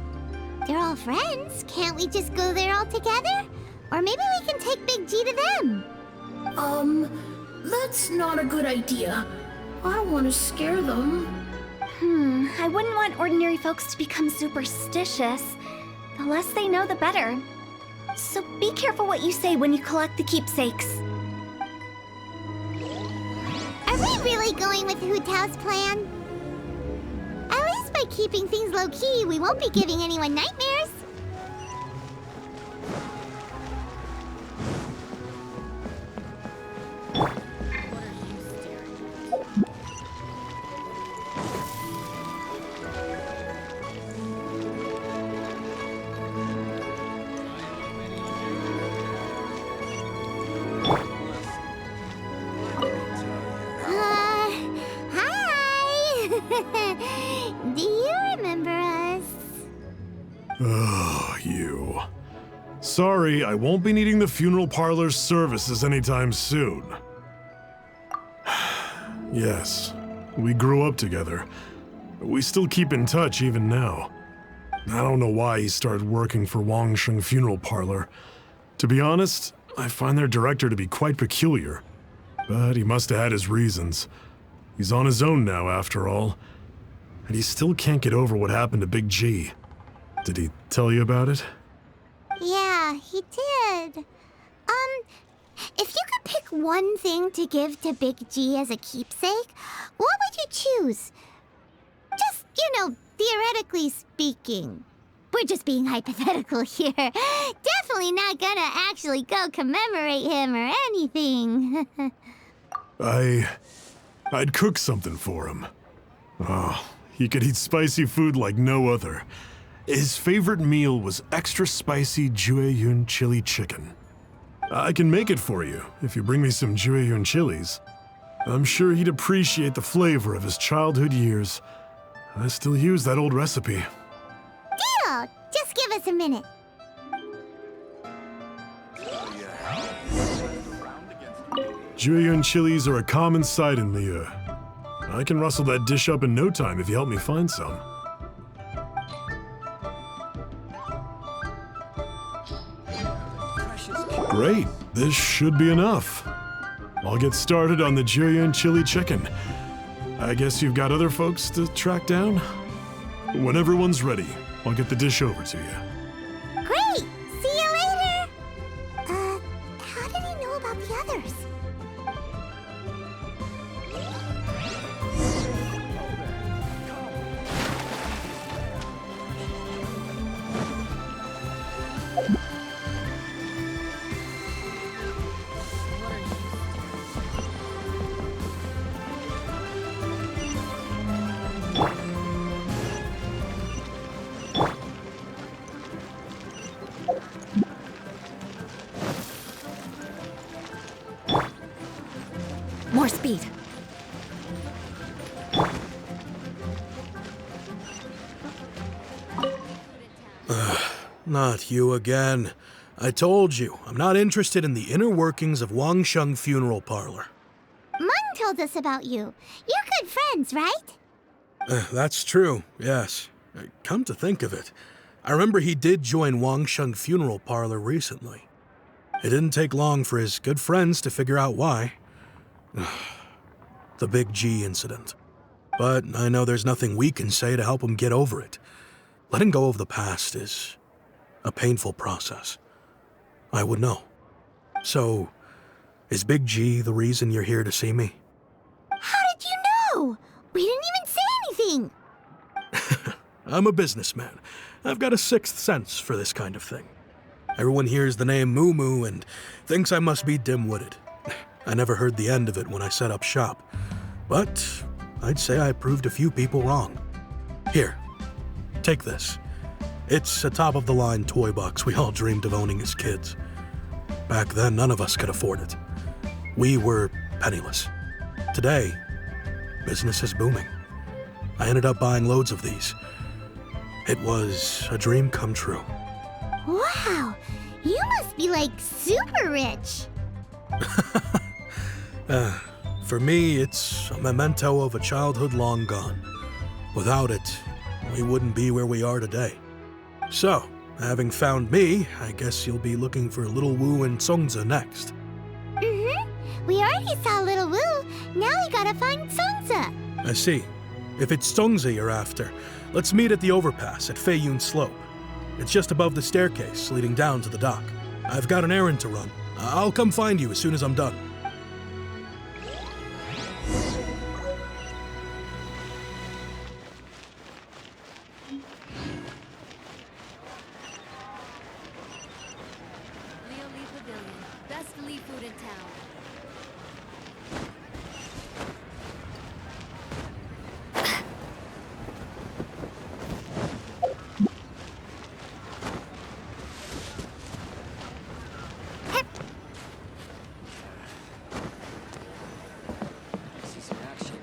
They're all friends. Can't we just go there all together? Or maybe we can take Big G to them. That's not a good idea. I don't want to scare them. I wouldn't want ordinary folks to become superstitious. The less they know, the better. So be careful what you say when you collect the keepsakes. Are we really going with Hu Tao's plan? At least by keeping things low-key, we won't be giving anyone nightmares. Do you remember us? Oh, you. Sorry, I won't be needing the funeral parlor's services anytime soon. Yes, we grew up together. We still keep in touch even now. I don't know why he started working for Wangsheng Funeral Parlor. To be honest, I find their director to be quite peculiar. But he must have had his reasons. He's on his own now, after all. And he still can't get over what happened to Big G. Did he tell you about it? Yeah, he did. If you could pick one thing to give to Big G as a keepsake, what would you choose? Just, theoretically speaking. We're just being hypothetical here. Definitely not gonna actually go commemorate him or anything. I'd cook something for him. Oh, he could eat spicy food like no other. His favorite meal was extra spicy Jueyun chili chicken. I can make it for you if you bring me some Jueyun chilies. I'm sure he'd appreciate the flavor of his childhood years. I still use that old recipe. Deal! Just give us a minute. Jueyun chilies are a common sight in Liyue. I can rustle that dish up in no time if you help me find some. Great, this should be enough. I'll get started on the Jueyun chili chicken. I guess you've got other folks to track down? When everyone's ready, I'll get the dish over to you. Great! See you later! How did he know about the others? More speed. Not you again. I told you, I'm not interested in the inner workings of Wangsheng Funeral Parlor. Mung told us about you. You're good friends, right? That's true, yes. Come to think of it, I remember he did join Wangsheng Funeral Parlor recently. It didn't take long for his good friends to figure out why. The Big G incident. But I know there's nothing we can say to help him get over it. Letting go of the past is a painful process. I would know. So, is Big G the reason you're here to see me? How did you know? We didn't even say anything. I'm a businessman. I've got a sixth sense for this kind of thing. Everyone hears the name Moo Moo and thinks I must be dim-witted. I never heard the end of it when I set up shop. But I'd say I proved a few people wrong. Here, take this. It's a top-of-the-line toy box we all dreamed of owning as kids. Back then, none of us could afford it. We were penniless. Today, business is booming. I ended up buying loads of these. It was a dream come true. Wow, you must be like super rich. For me, it's a memento of a childhood long gone. Without it, we wouldn't be where we are today. So, having found me, I guess you'll be looking for Little Wu and Songza next. Mm-hmm. We already saw Little Wu. Now we gotta find Songza. I see. If it's Songza you're after, let's meet at the overpass at Feiyun Slope. It's just above the staircase leading down to the dock. I've got an errand to run. I'll come find you as soon as I'm done. Best Lee food in town. See some action.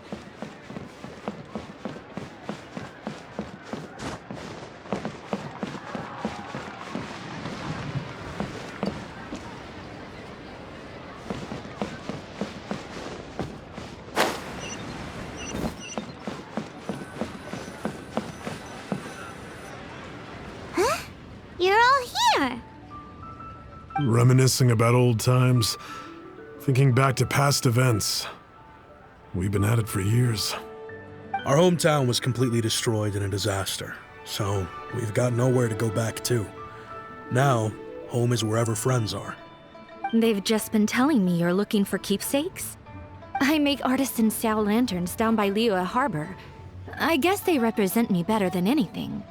You're all here. Reminiscing about old times, thinking back to past events. We've been at it for years. Our hometown was completely destroyed in a disaster, so we've got nowhere to go back to. Now, home is wherever friends are. They've just been telling me you're looking for keepsakes. I make artisan Xiao lanterns down by Liyue Harbor. I guess they represent me better than anything.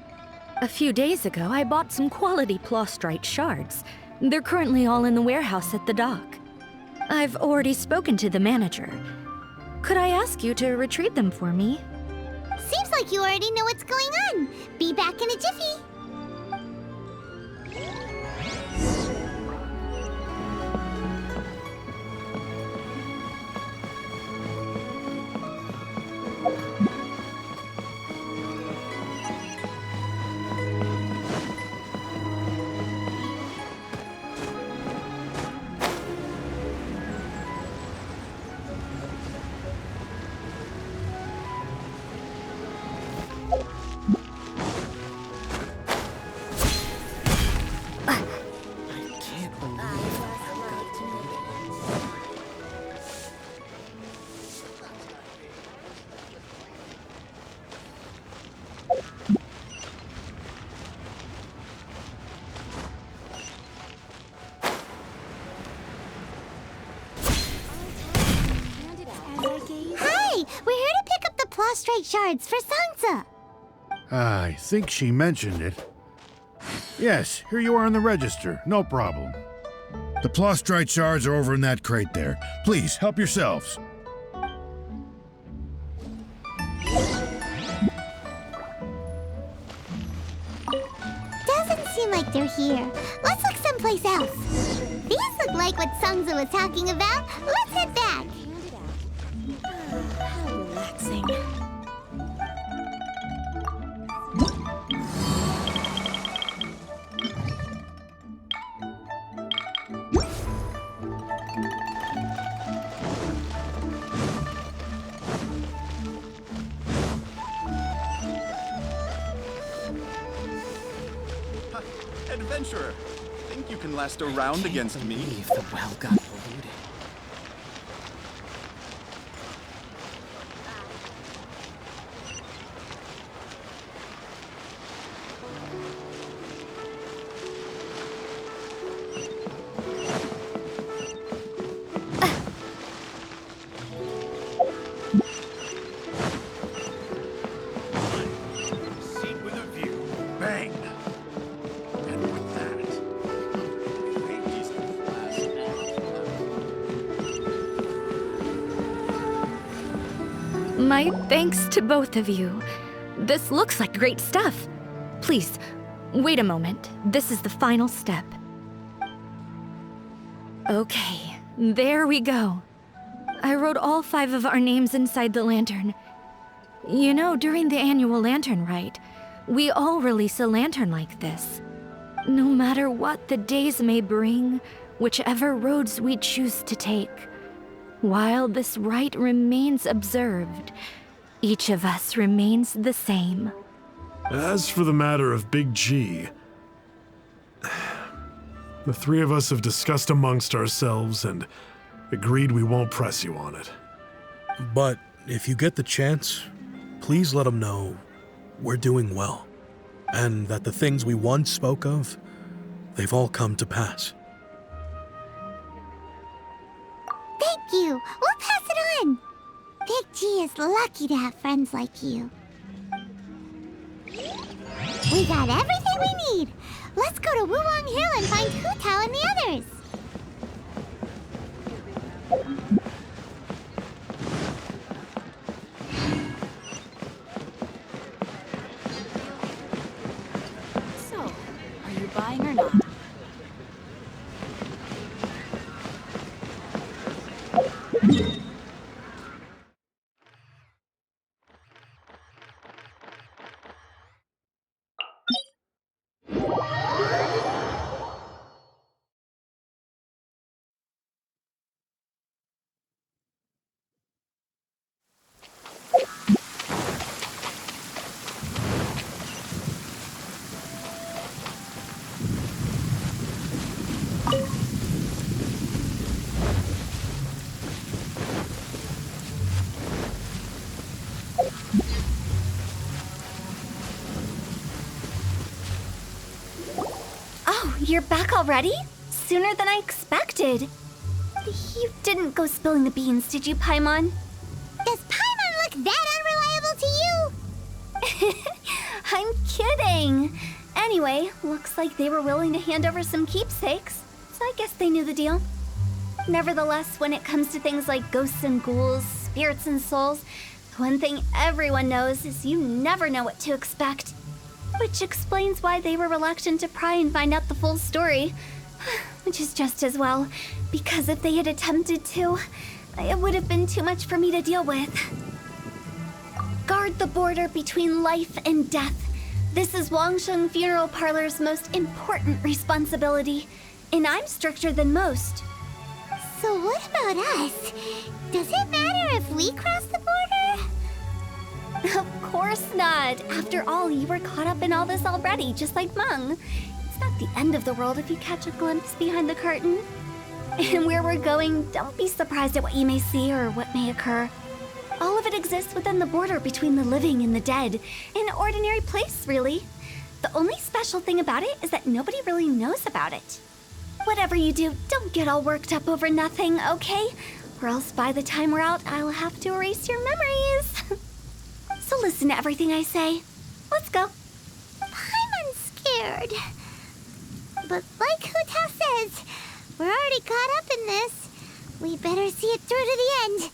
A few days ago, I bought some quality plastrite shards. They're currently all in the warehouse at the dock. I've already spoken to the manager. Could I ask you to retrieve them for me? Seems like you already know what's going on. Be back in a jiffy. We're here to pick up the prostrate shards for Sansa. I think she mentioned it. Yes, here you are on the register. No problem. The prostrate shards are over in that crate there. Please, help yourselves. Doesn't seem like they're here. Let's look someplace else. These look like what Sansa was talking about. Let's head back. How relaxing. Adventurer, think you can last a round against me? The well got polluted. Seat with a view. Bang! And with that, My thanks to both of you. This looks like great stuff. Please, wait a moment. This is the final step. Okay, there we go. I wrote all 5 of our names inside the lantern. You know, during the annual lantern rite, we all release a lantern like this. No matter what the days may bring, whichever roads we choose to take, while this rite remains observed, each of us remains the same. As for the matter of Big G, the 3 of us have discussed amongst ourselves and agreed we won't press you on it. But if you get the chance, please let them know we're doing well, and that the things we once spoke of, they've all come to pass. Thank you. We'll pass it on. Big G is lucky to have friends like you. We got everything we need. Let's go to Wulong Hill and find Hu Tao and the others. So, are you buying or not? Oh, you're back already? Sooner than I expected. You didn't go spilling the beans, did you, Paimon? Does Paimon look that unreliable to you? I'm kidding. Anyway, looks like they were willing to hand over some keepsakes, so I guess they knew the deal. Nevertheless, when it comes to things like ghosts and ghouls, spirits and souls, the one thing everyone knows is you never know what to expect. Which explains why they were reluctant to pry and find out the full story. Which is just as well, because if they had attempted to, it would have been too much for me to deal with. Guard the border between life and death. This is Wangsheng Funeral Parlor's most important responsibility, and I'm stricter than most. So what about us? Does it matter if we cross the border? Of course not. After all, you were caught up in all this already, just like Meng. It's not the end of the world if you catch a glimpse behind the curtain. And where we're going, don't be surprised at what you may see or what may occur. All of it exists within the border between the living and the dead. An ordinary place, really. The only special thing about it is that nobody really knows about it. Whatever you do, don't get all worked up over nothing, okay? Or else by the time we're out, I'll have to erase your memories. So listen to everything I say. Let's go. I'm scared. But like Huta says, we're already caught up in this. We better see it through to the end.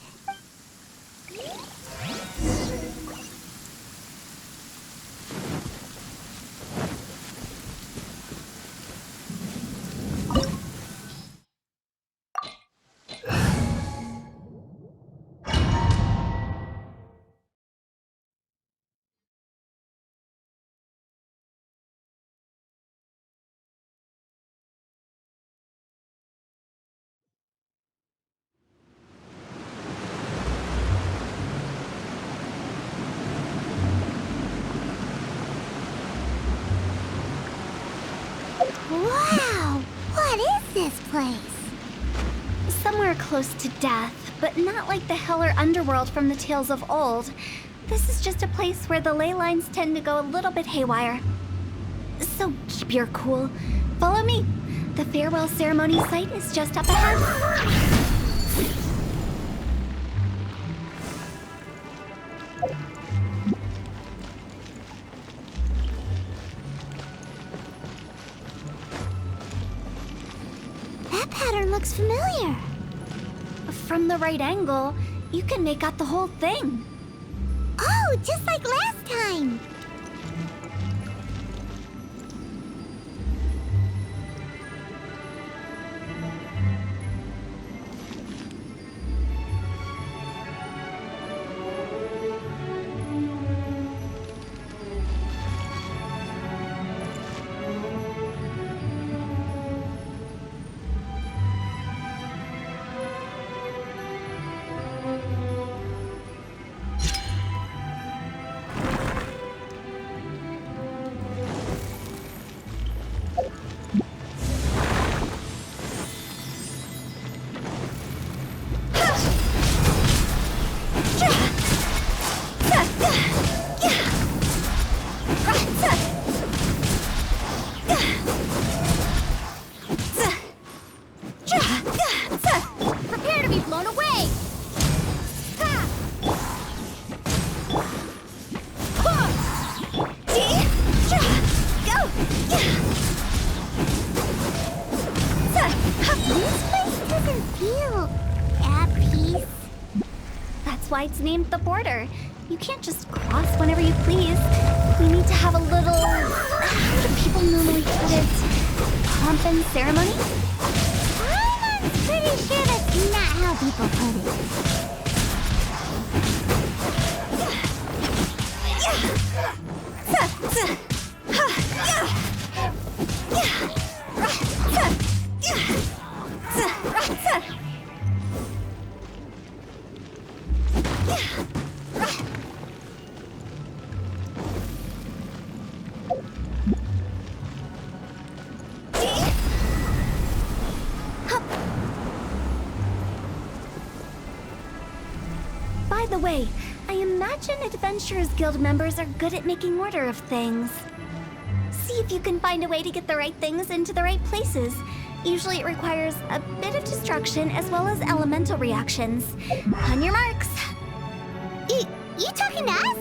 Wow! What is this place? Somewhere close to death, but not like the hell or underworld from the tales of old. This is just a place where the ley lines tend to go a little bit haywire. So keep your cool. Follow me. The farewell ceremony site is just up ahead. That pattern looks familiar. From the right angle, you can make out the whole thing. Oh, just like last time. Prepare to be blown away! This place doesn't feel at peace. That's why it's named the border. You can't just cross whenever you please. You need to have a little... How do people normally put it? Pomp and ceremony? I'm pretty sure that's not how people put it. By the way, I imagine Adventurers Guild members are good at making order of things. See if you can find a way to get the right things into the right places. Usually it requires a bit of destruction as well as elemental reactions. On your marks. You talking to us?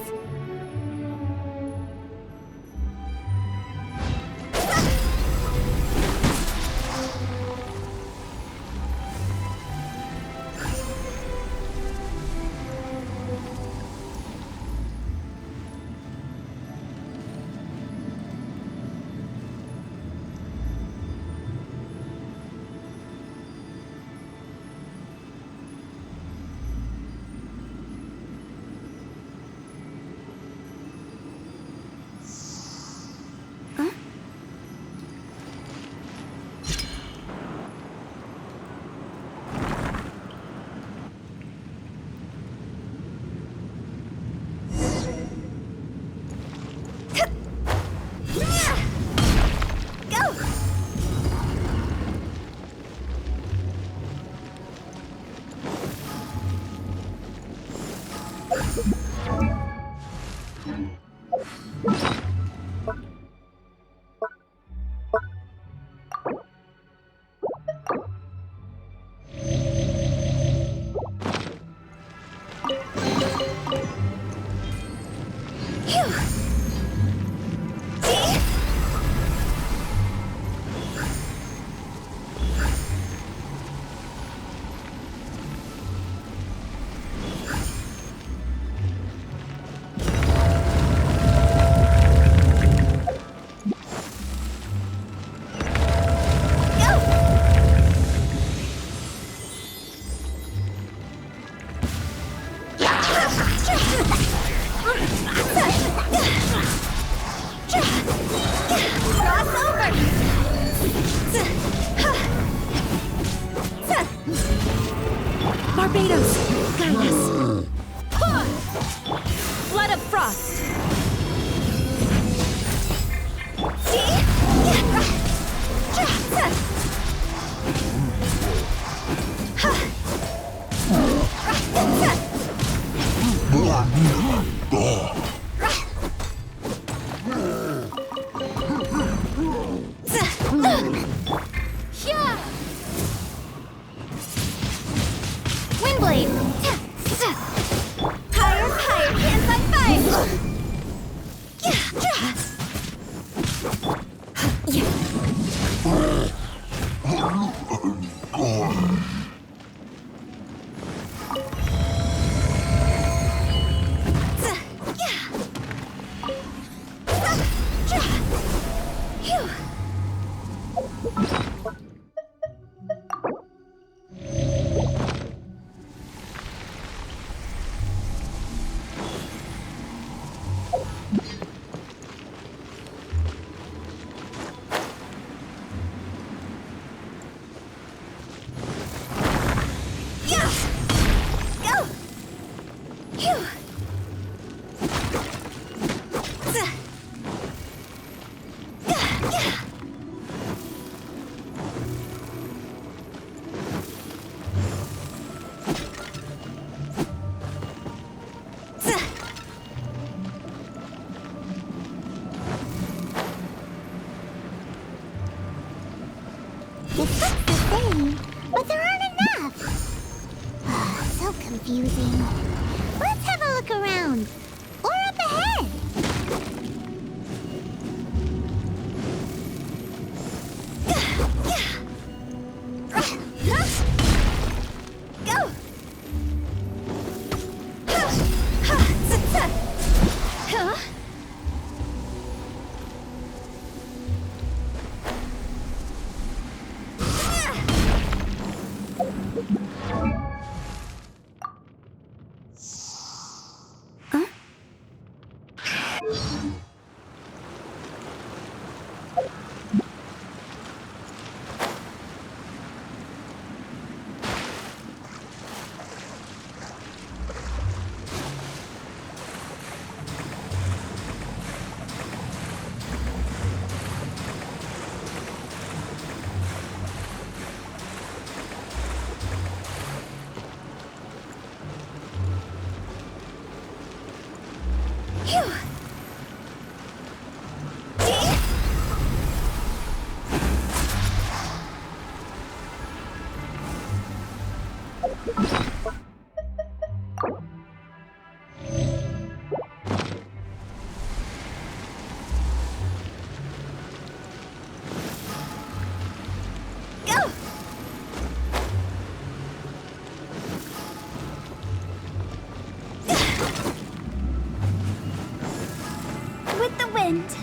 The sticks are same, but there aren't enough. So confusing. Let's have a look around. Or up ahead. Go! With the wind.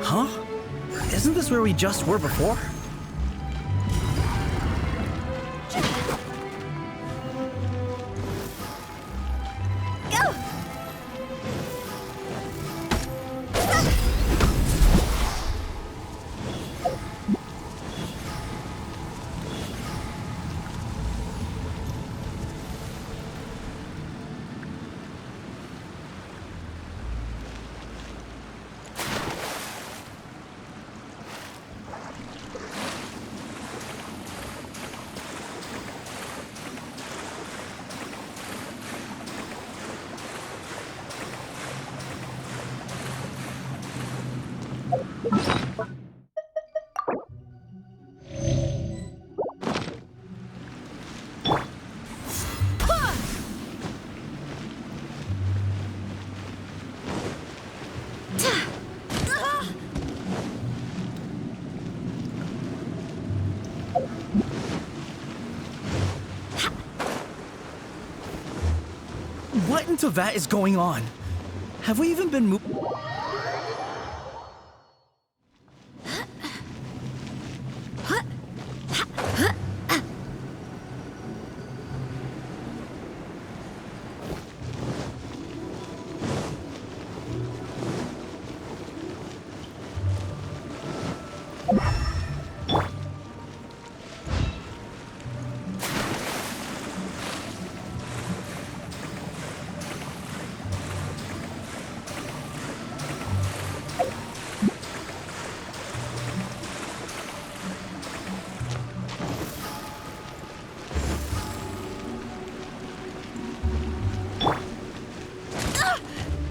Huh? Isn't this where we just were before? What into that is going on? Have we even been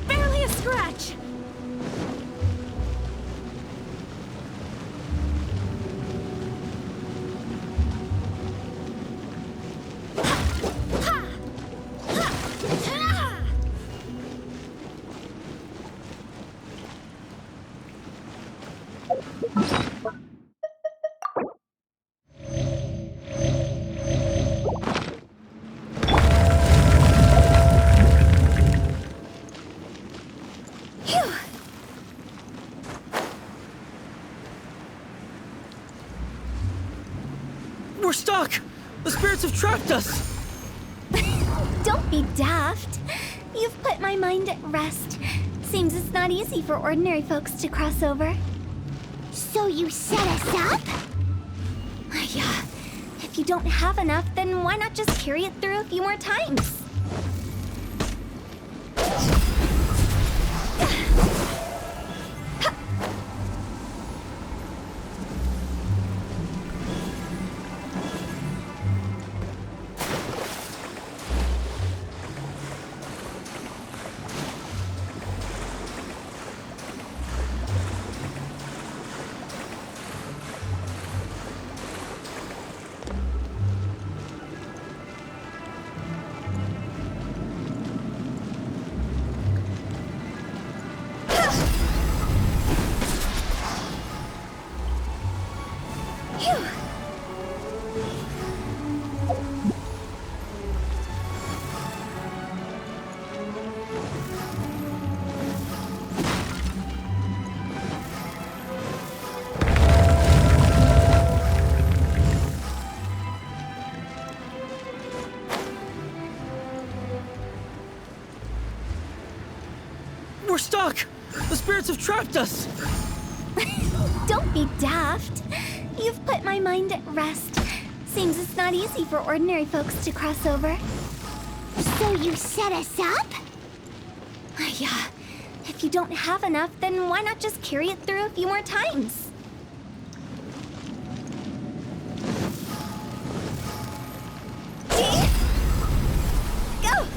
Barely a scratch. We're stuck! The spirits have trapped us! Don't be daft. You've put my mind at rest. Seems it's not easy for ordinary folks to cross over. So you set us up? Yeah. If you don't have enough, then why not just carry it through a few more times? We're stuck! The spirits have trapped us! Don't be daft. You've put my mind at rest. Seems it's not easy for ordinary folks to cross over. So you set us up? Yeah. If you don't have enough, then why not just carry it through a few more times? Go!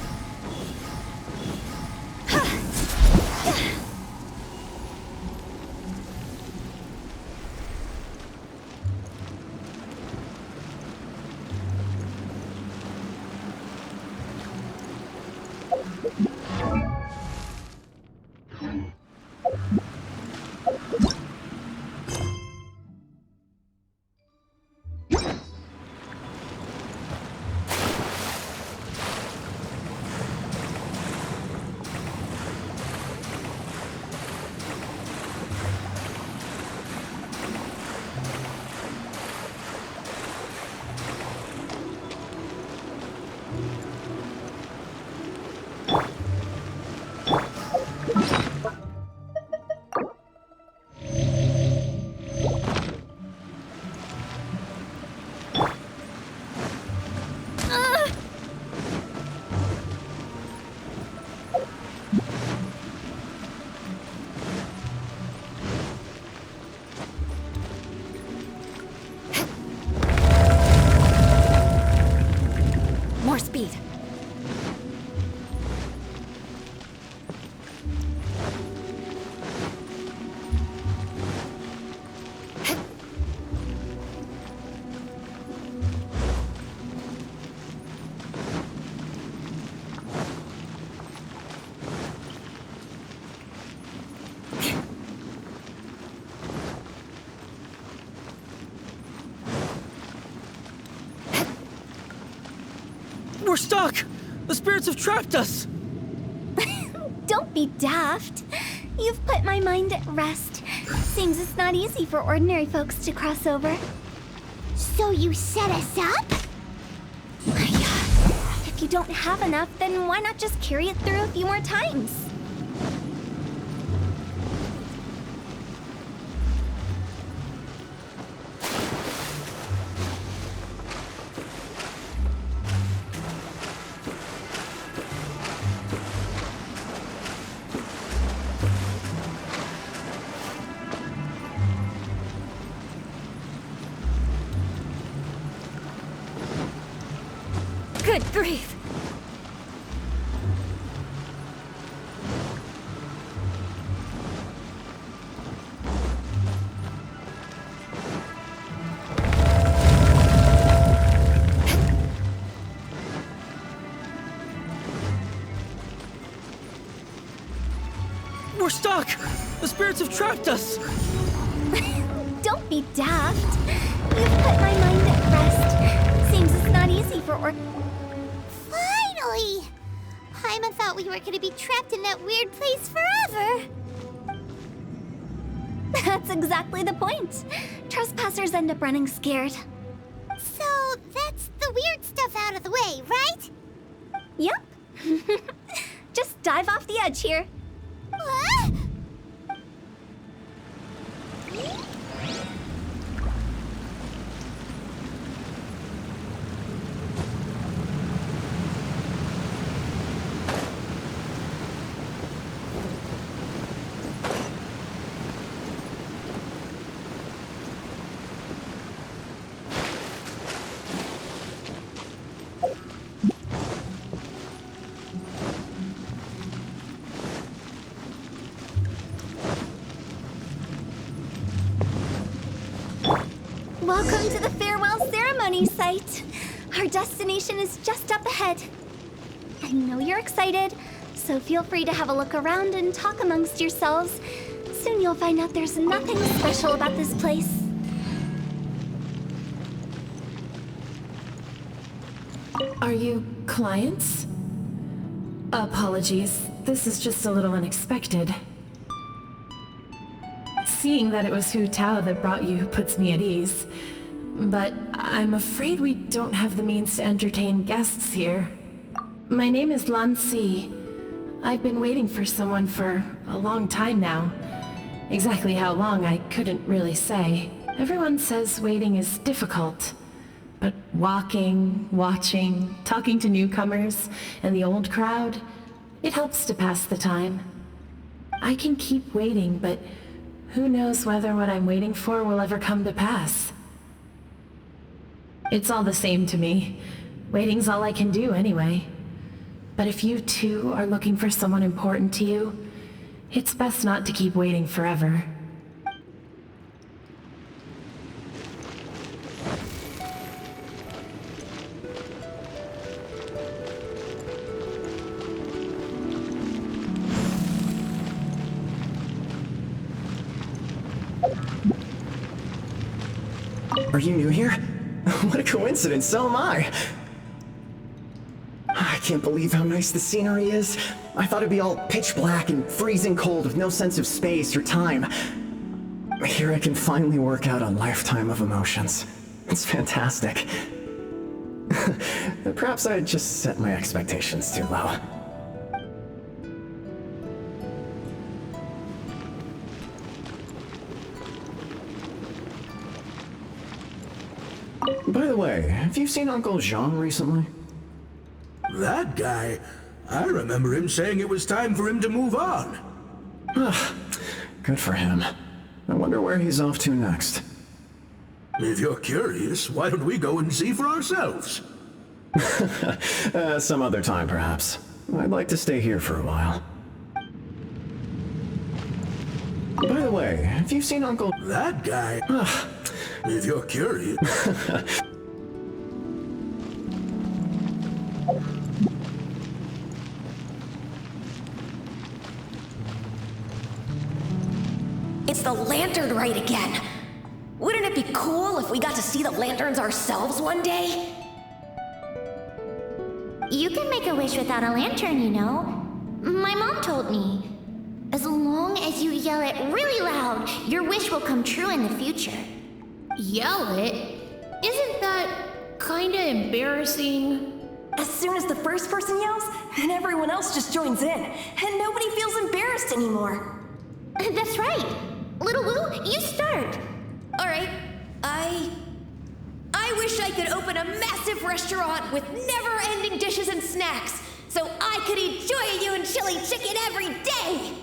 More speed. We're stuck! The spirits have trapped us! Don't be daft. You've put my mind at rest. Seems it's not easy for ordinary folks to cross over. So you set us up? Yeah. If you don't have enough, then why not just carry it through a few more times? Good grief! We're stuck! The spirits have trapped us! Don't be daft. You've put my mind at rest. Seems it's not easy for Finally! Paimon thought we were gonna be trapped in that weird place forever. That's exactly the point. Trespassers end up running scared. So, stuff out of the way, right? Yep. Just dive off the edge here. What? Welcome to the farewell ceremony site. Our destination is just up ahead. I know you're excited, so feel free to have a look around and talk amongst yourselves. Soon you'll find out there's nothing special about this place. Are you clients? Apologies, this is just a little unexpected. Seeing that it was Hu Tao that brought you puts me at ease. But I'm afraid we don't have the means to entertain guests here. My name is Lan Si. I've been waiting for someone for a long time now. Exactly how long, I couldn't really say. Everyone says waiting is difficult. But walking, watching, talking to newcomers, and the old crowd, it helps to pass the time. I can keep waiting, but who knows whether what I'm waiting for will ever come to pass. It's all the same to me. Waiting's all I can do anyway. But if you too are looking for someone important to you, it's best not to keep waiting forever. Are you new here? What a coincidence, so am I! I can't believe how nice the scenery is. I thought it'd be all pitch black and freezing cold with no sense of space or time. Here I can finally work out a lifetime of emotions. It's fantastic. Perhaps I just set my expectations too low. By the way, have you seen Uncle Jean recently? That guy? I remember him saying it was time for him to move on. Good for him. I wonder where he's off to next. If you're curious, why don't we go and see for ourselves? Some other time, perhaps. I'd like to stay here for a while. By the way, have you seen Uncle... That guy? If you're curious... It's the lantern rite again. Wouldn't it be cool if we got to see the lanterns ourselves one day? You can make a wish without a lantern, you know. My mom told me. As long as you yell it really loud, your wish will come true in the future. Yell it? Isn't that kinda embarrassing? As soon as the first person yells, then everyone else just joins in, and nobody feels embarrassed anymore. That's right. Little Wu, you start. Alright, I wish I could open a massive restaurant with never-ending dishes and snacks, so I could eat Joy and chili chicken every day!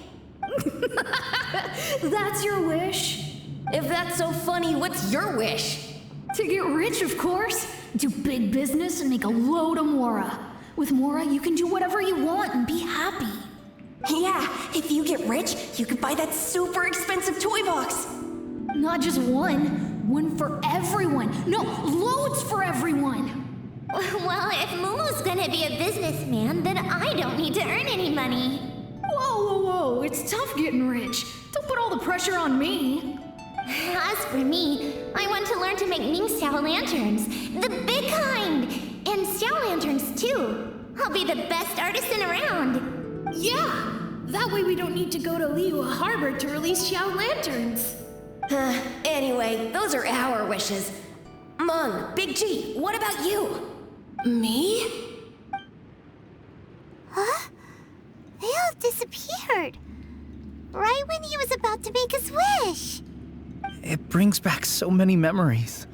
That's your wish? If that's so funny, what's your wish? To get rich, of course. Do big business and make a load of Mora. With Mora, you can do whatever you want and be happy. Yeah, if you get rich, you could buy that super expensive toy box. Not just one. One for everyone. No, loads for everyone. Well, if Momo's gonna be a businessman, then I don't need to earn any money. Whoa, whoa, whoa. It's tough getting rich. Don't put all the pressure on me. As for me, I want to learn to make Ming Xiao lanterns. The big kind! And Xiao lanterns, too. I'll be the best artisan around. Yeah! That way we don't need to go to Liyue Harbor to release Xiao lanterns. Anyway, those are our wishes. Meng, Big G, what about you? Me? Huh? They all disappeared. Right when he was about to make his wish. It brings back so many memories.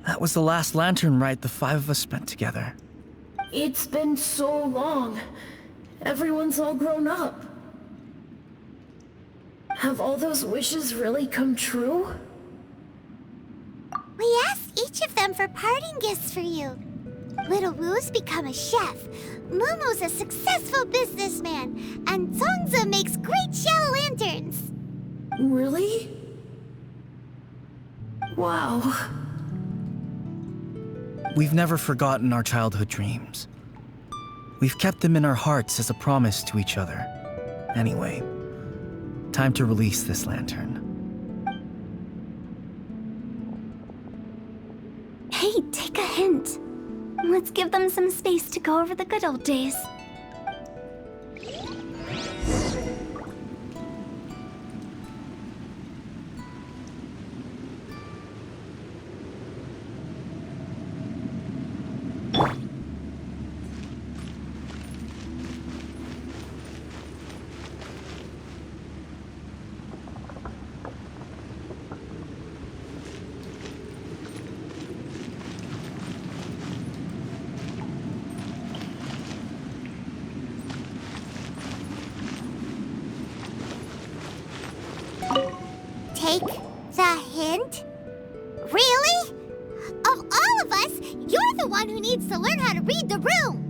That was the last lantern ride the five of us spent together. It's been so long. Everyone's all grown up. Have all those wishes really come true? We asked each of them for parting gifts for you. Little Wu's become a chef, Momo's a successful businessman, and Zongza makes great shell lanterns. Really? Wow. We've never forgotten our childhood dreams. We've kept them in our hearts as a promise to each other. Anyway, time to release this lantern. Hey, take a hint. Let's give them some space to go over the good old days. Take the hint? Really? Of all of us, you're the one who needs to learn how to read the room!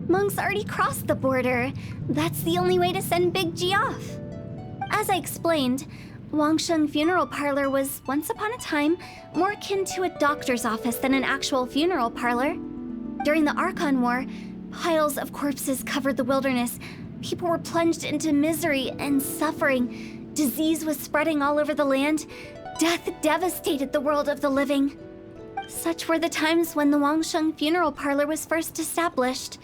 Monk's already crossed the border. That's the only way to send Big G off. As I explained, Wangsheng Funeral Parlor was, once upon a time, more akin to a doctor's office than an actual funeral parlor. During the Archon War, piles of corpses covered the wilderness. People were plunged into misery and suffering. Disease was spreading all over the land. Death devastated the world of the living. Such were the times when the Wangsheng Funeral Parlor was first established.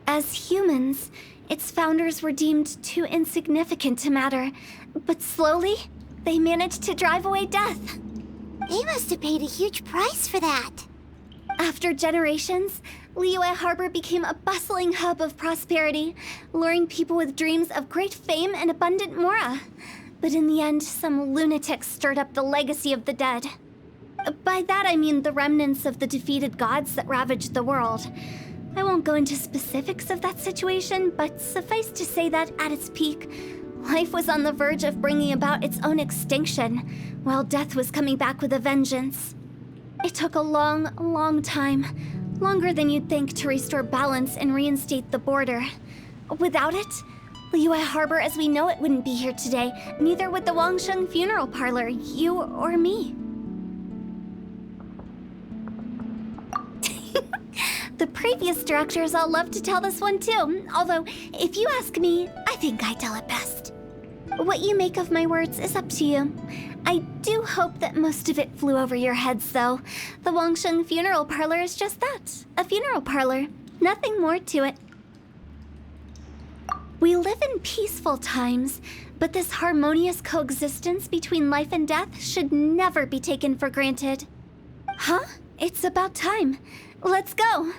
As humans, its founders were deemed too insignificant to matter, but slowly, they managed to drive away death. They must have paid a huge price for that. After generations, Liyue Harbor became a bustling hub of prosperity, luring people with dreams of great fame and abundant mora. But in the end, some lunatics stirred up the legacy of the dead. By that I mean the remnants of the defeated gods that ravaged the world. I won't go into specifics of that situation, but suffice to say that at its peak, life was on the verge of bringing about its own extinction, while death was coming back with a vengeance. It took a long, long time, longer than you'd think, to restore balance and reinstate the border. Without it, Liyue Harbor as we know it wouldn't be here today, neither would the Wangsheng Funeral Parlor, you or me. The previous directors all love to tell this one too, although, if you ask me, I think I tell it best. What you make of my words is up to you. I do hope that most of it flew over your heads, though. The Wangsheng Funeral Parlor is just that, a funeral parlor. Nothing more to it. We live in peaceful times, but this harmonious coexistence between life and death should never be taken for granted. Huh? It's about time. Let's go.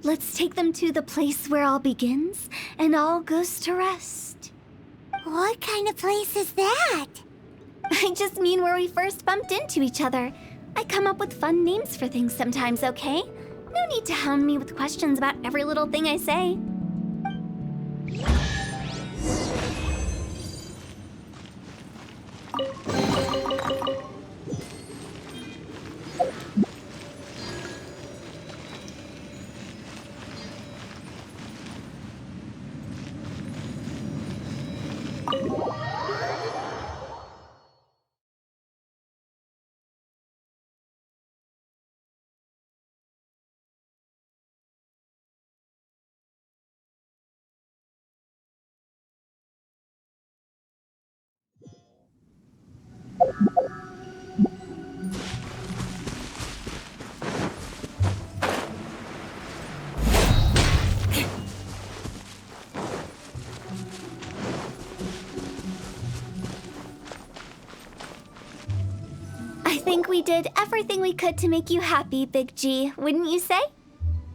Let's take them to the place where all begins and all goes to rest. What kind of place is that? I just mean where we first bumped into each other. I come up with fun names for things sometimes, okay? No need to hound me with questions about every little thing I say. think we did everything we could to make you happy, Big G, wouldn't you say?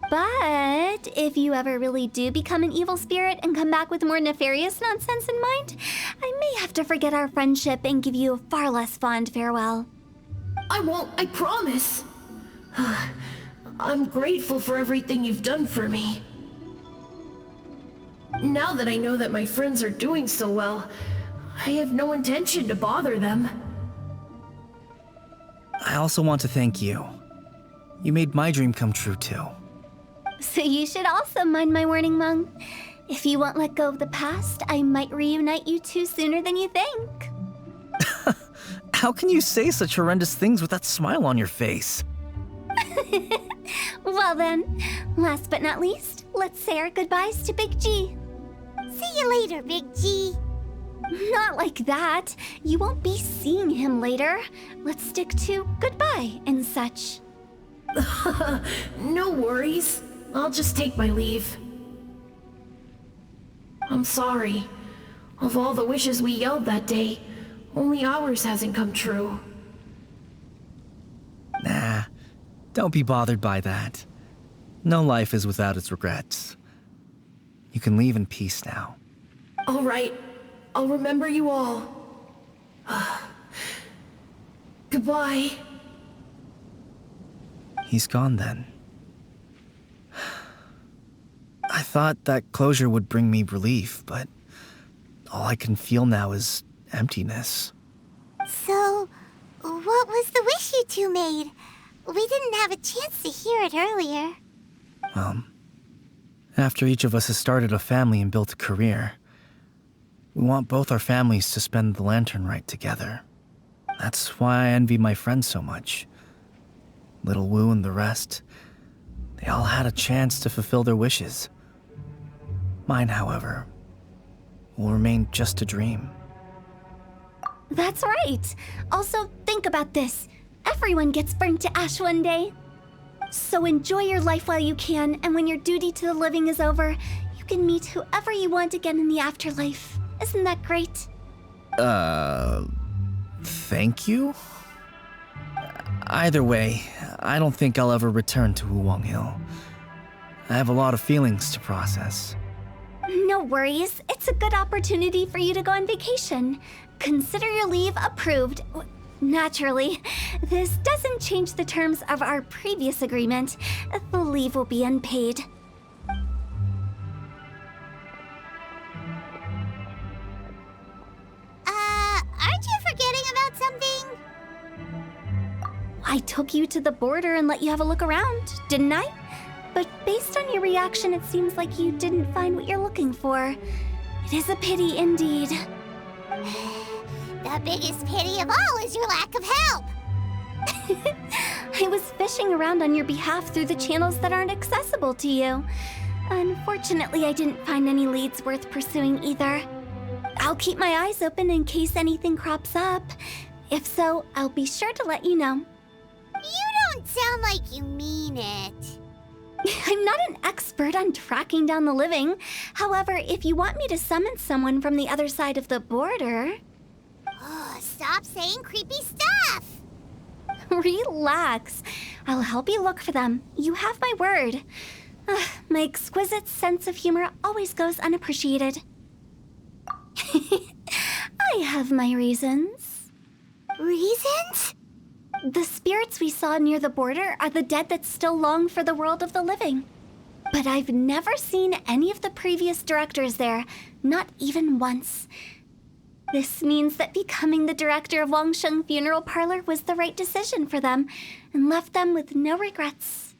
But if you ever really do become an evil spirit and come back with more nefarious nonsense in mind, I may have to forget our friendship and give you a far less fond farewell. I won't, I promise. I'm grateful for everything you've done for me. Now that I know that my friends are doing so well, I have no intention to bother them. I also want to thank you. You made my dream come true too. So you should also mind my warning, Mung. If you won't let go of the past, I might reunite you two sooner than you think. How can you say such horrendous things with that smile on your face? Well then, last but not least, let's say our goodbyes to Big G. See you later, Big G. Not like that. You won't be seeing him later. Let's stick to goodbye and such. No worries. I'll just take my leave. I'm sorry. Of all the wishes we yelled that day, only ours hasn't come true. Nah, don't be bothered by that. No life is without its regrets. You can leave in peace now. All right. I'll remember you all. Goodbye. He's gone then. I thought that closure would bring me relief, but all I can feel now is emptiness. So, what was the wish you two made? We didn't have a chance to hear it earlier. After each of us has started a family and built a career, we want both our families to spend the lantern rite together. That's why I envy my friends so much. Little Wu and the rest, they all had a chance to fulfill their wishes. Mine, however, will remain just a dream. That's right. Also, think about this. Everyone gets burned to ash one day. So enjoy your life while you can, and when your duty to the living is over, you can meet whoever you want again in the afterlife. Isn't that great? Thank you? Either way, I don't think I'll ever return to Wuwang Hill. I have a lot of feelings to process. No worries. It's a good opportunity for you to go on vacation. Consider your leave approved. Naturally, this doesn't change the terms of our previous agreement. The leave will be unpaid. Aren't you forgetting about something? I took you to the border and let you have a look around, didn't I? But based on your reaction, it seems like you didn't find what you're looking for. It is a pity indeed. The biggest pity of all is your lack of help. I was fishing around on your behalf through the channels that aren't accessible to you. Unfortunately, I didn't find any leads worth pursuing either. I'll keep my eyes open in case anything crops up. If so, I'll be sure to let you know. You don't sound like you mean it. I'm not an expert on tracking down the living. However, if you want me to summon someone from the other side of the border... Oh, stop saying creepy stuff! Relax. I'll help you look for them. You have my word. My exquisite sense of humor always goes unappreciated. I have my reasons. Reasons? The spirits we saw near the border are the dead that still long for the world of the living. But I've never seen any of the previous directors there, not even once. This means that becoming the director of Wangsheng Funeral Parlor was the right decision for them, and left them with no regrets.